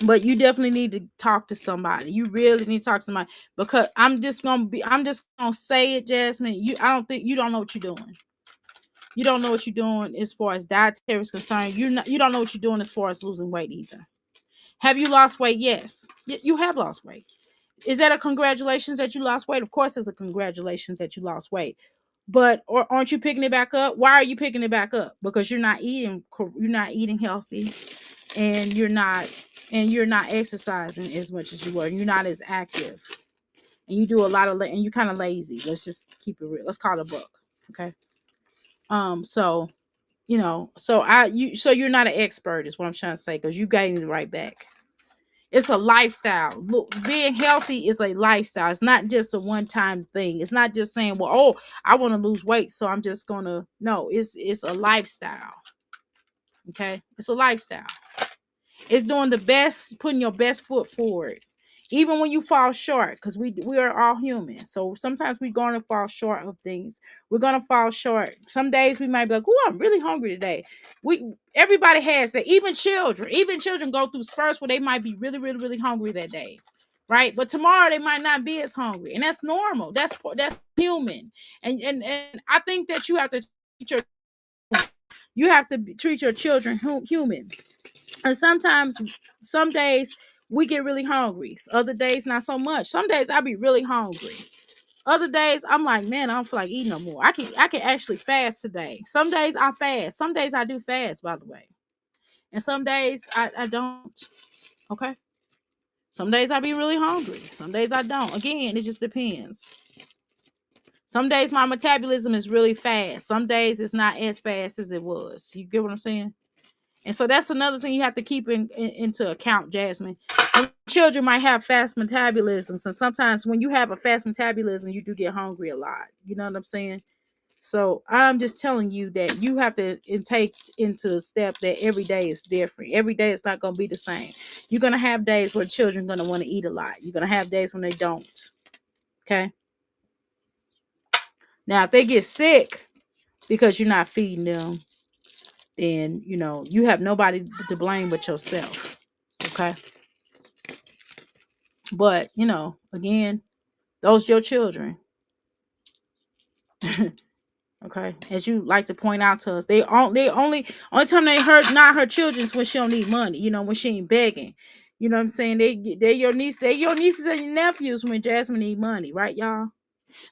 but you definitely need to talk to somebody. You really need to talk to somebody because I'm just gonna say it, Jasmine. I don't think you don't know what you're doing. You don't know what you're doing as far as dietary is concerned. You don't know what you're doing as far as losing weight either. Have you lost weight? Yes, you have lost weight. Is that a congratulations that you lost weight? Of course, it's a congratulations that you lost weight. But or aren't you picking it back up? Why are you picking it back up? Because you're not eating healthy, and you're not exercising as much as you were. You're not as active, and you do a lot of and you're kind of lazy. Let's just keep it real. Let's call it a buck. Okay. So so you're not an expert is what I'm trying to say because you gained it right back. It's a lifestyle. Look, being healthy is a lifestyle. It's not just a one-time thing. It's not just saying, well, oh, I want to lose weight, so I'm just gonna. No, it's a lifestyle. Okay, it's a lifestyle. It's doing the best, putting your best foot forward, even when you fall short, because we are all human. So sometimes we're going to fall short of things. We're gonna fall short. Some days we might be like, "Oh, I'm really hungry today." Everybody has that. Even children go through spurts where they might be really, really, really hungry that day, right? But tomorrow they might not be as hungry, and that's normal. That's human. And I think that you have to treat your children human. And sometimes, some days we get really hungry. Other days, not so much. Some days I be really hungry. Other days I'm like, man, I don't feel like eating no more. I can actually fast today. Some days I fast. Some days I do fast, by the way. And some days I don't. Okay. Some days I be really hungry. Some days I don't. Again, it just depends. Some days my metabolism is really fast. Some days it's not as fast as it was. You get what I'm saying? And so that's another thing you have to keep into account, Jasmine. Children might have fast metabolisms, and sometimes when you have a fast metabolism, you do get hungry a lot. You know what I'm saying? So I'm just telling you that you have to take into step that every day is different. Every day is not going to be the same. You're going to have days where children are going to want to eat a lot. You're going to have days when they don't. Okay. Now, if they get sick because you're not feeding them, then you have nobody to blame but yourself. Okay. But again, those your children. Okay, as you like to point out to us, they only time they hurt not her children is when she don't need money. When she ain't begging. You know what I'm saying? They your nieces and your nephews when Jasmine need money, right, y'all?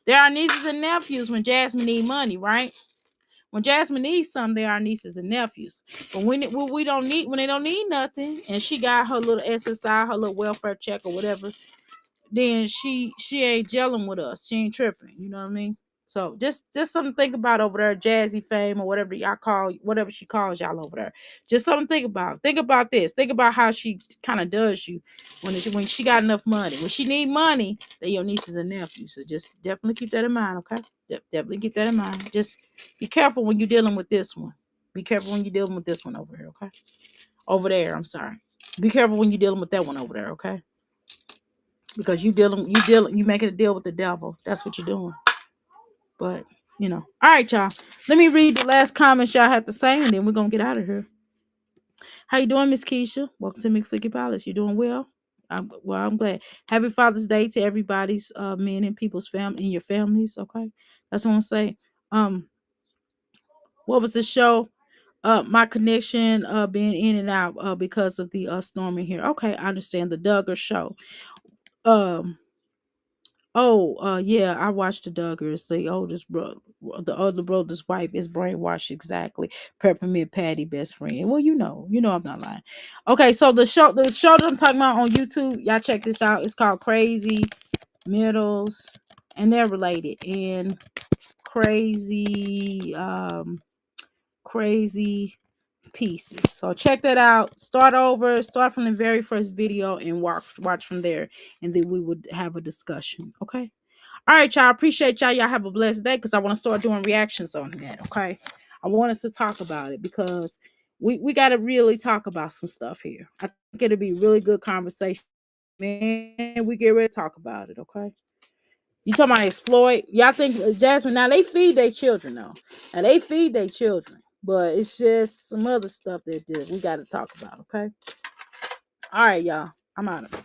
There are nieces and nephews when Jasmine need money, right? When Jasmine needs something, they are nieces and nephews. But when we don't need when they don't need nothing, and she got her little SSI, her little welfare check or whatever, then she ain't gelling with us. She ain't tripping. You know what I mean? So just something to think about over there, Jazzy fame or whatever y'all call, whatever she calls y'all over there. Just something to think about. Think about this. Think about how she kind of does you when she got enough money. When she need money, they your nieces and nephews. So just definitely keep that in mind, okay? Definitely keep that in mind. Just be careful when you're dealing with this one. Be careful when you're dealing with this one over here, okay? Over there, I'm sorry. Be careful when you're dealing with that one over there, okay? Because you making a deal with the devil. That's what you're doing. But all right, y'all. Let me read the last comments y'all have to say, and then we're gonna get out of here. How you doing, Miss Keisha? Welcome to McFlicky Palace. You doing well? I'm glad. Happy Father's Day to everybody's men and people's family in your families. Okay, that's what I'm saying. What was the show? My connection being in and out because of the storming here. Okay, I understand the Duggar show. Um, Oh, yeah, I watched the Duggars. The older brother's wife is brainwashed. Exactly. Peppermint Patty, best friend. Well, I'm not lying. Okay, so the show that I'm talking about on YouTube, y'all check this out. It's called Crazy Middles, and they're related. And crazy, crazy pieces. So check that out. Start over. Start from the very first video and watch from there, and then we would have a discussion. Okay. All right, y'all. Appreciate y'all. Y'all have a blessed day because I want to start doing reactions on that. Okay. I want us to talk about it because we got to really talk about some stuff here. I think it'll be really good conversation. Man, we get ready to talk about it. Okay. You talking about exploit? Y'all think Jasmine? Now they feed their children though. Now they feed their children, but it's just some other stuff that we got to talk about. Okay. All right, y'all. I'm out of it.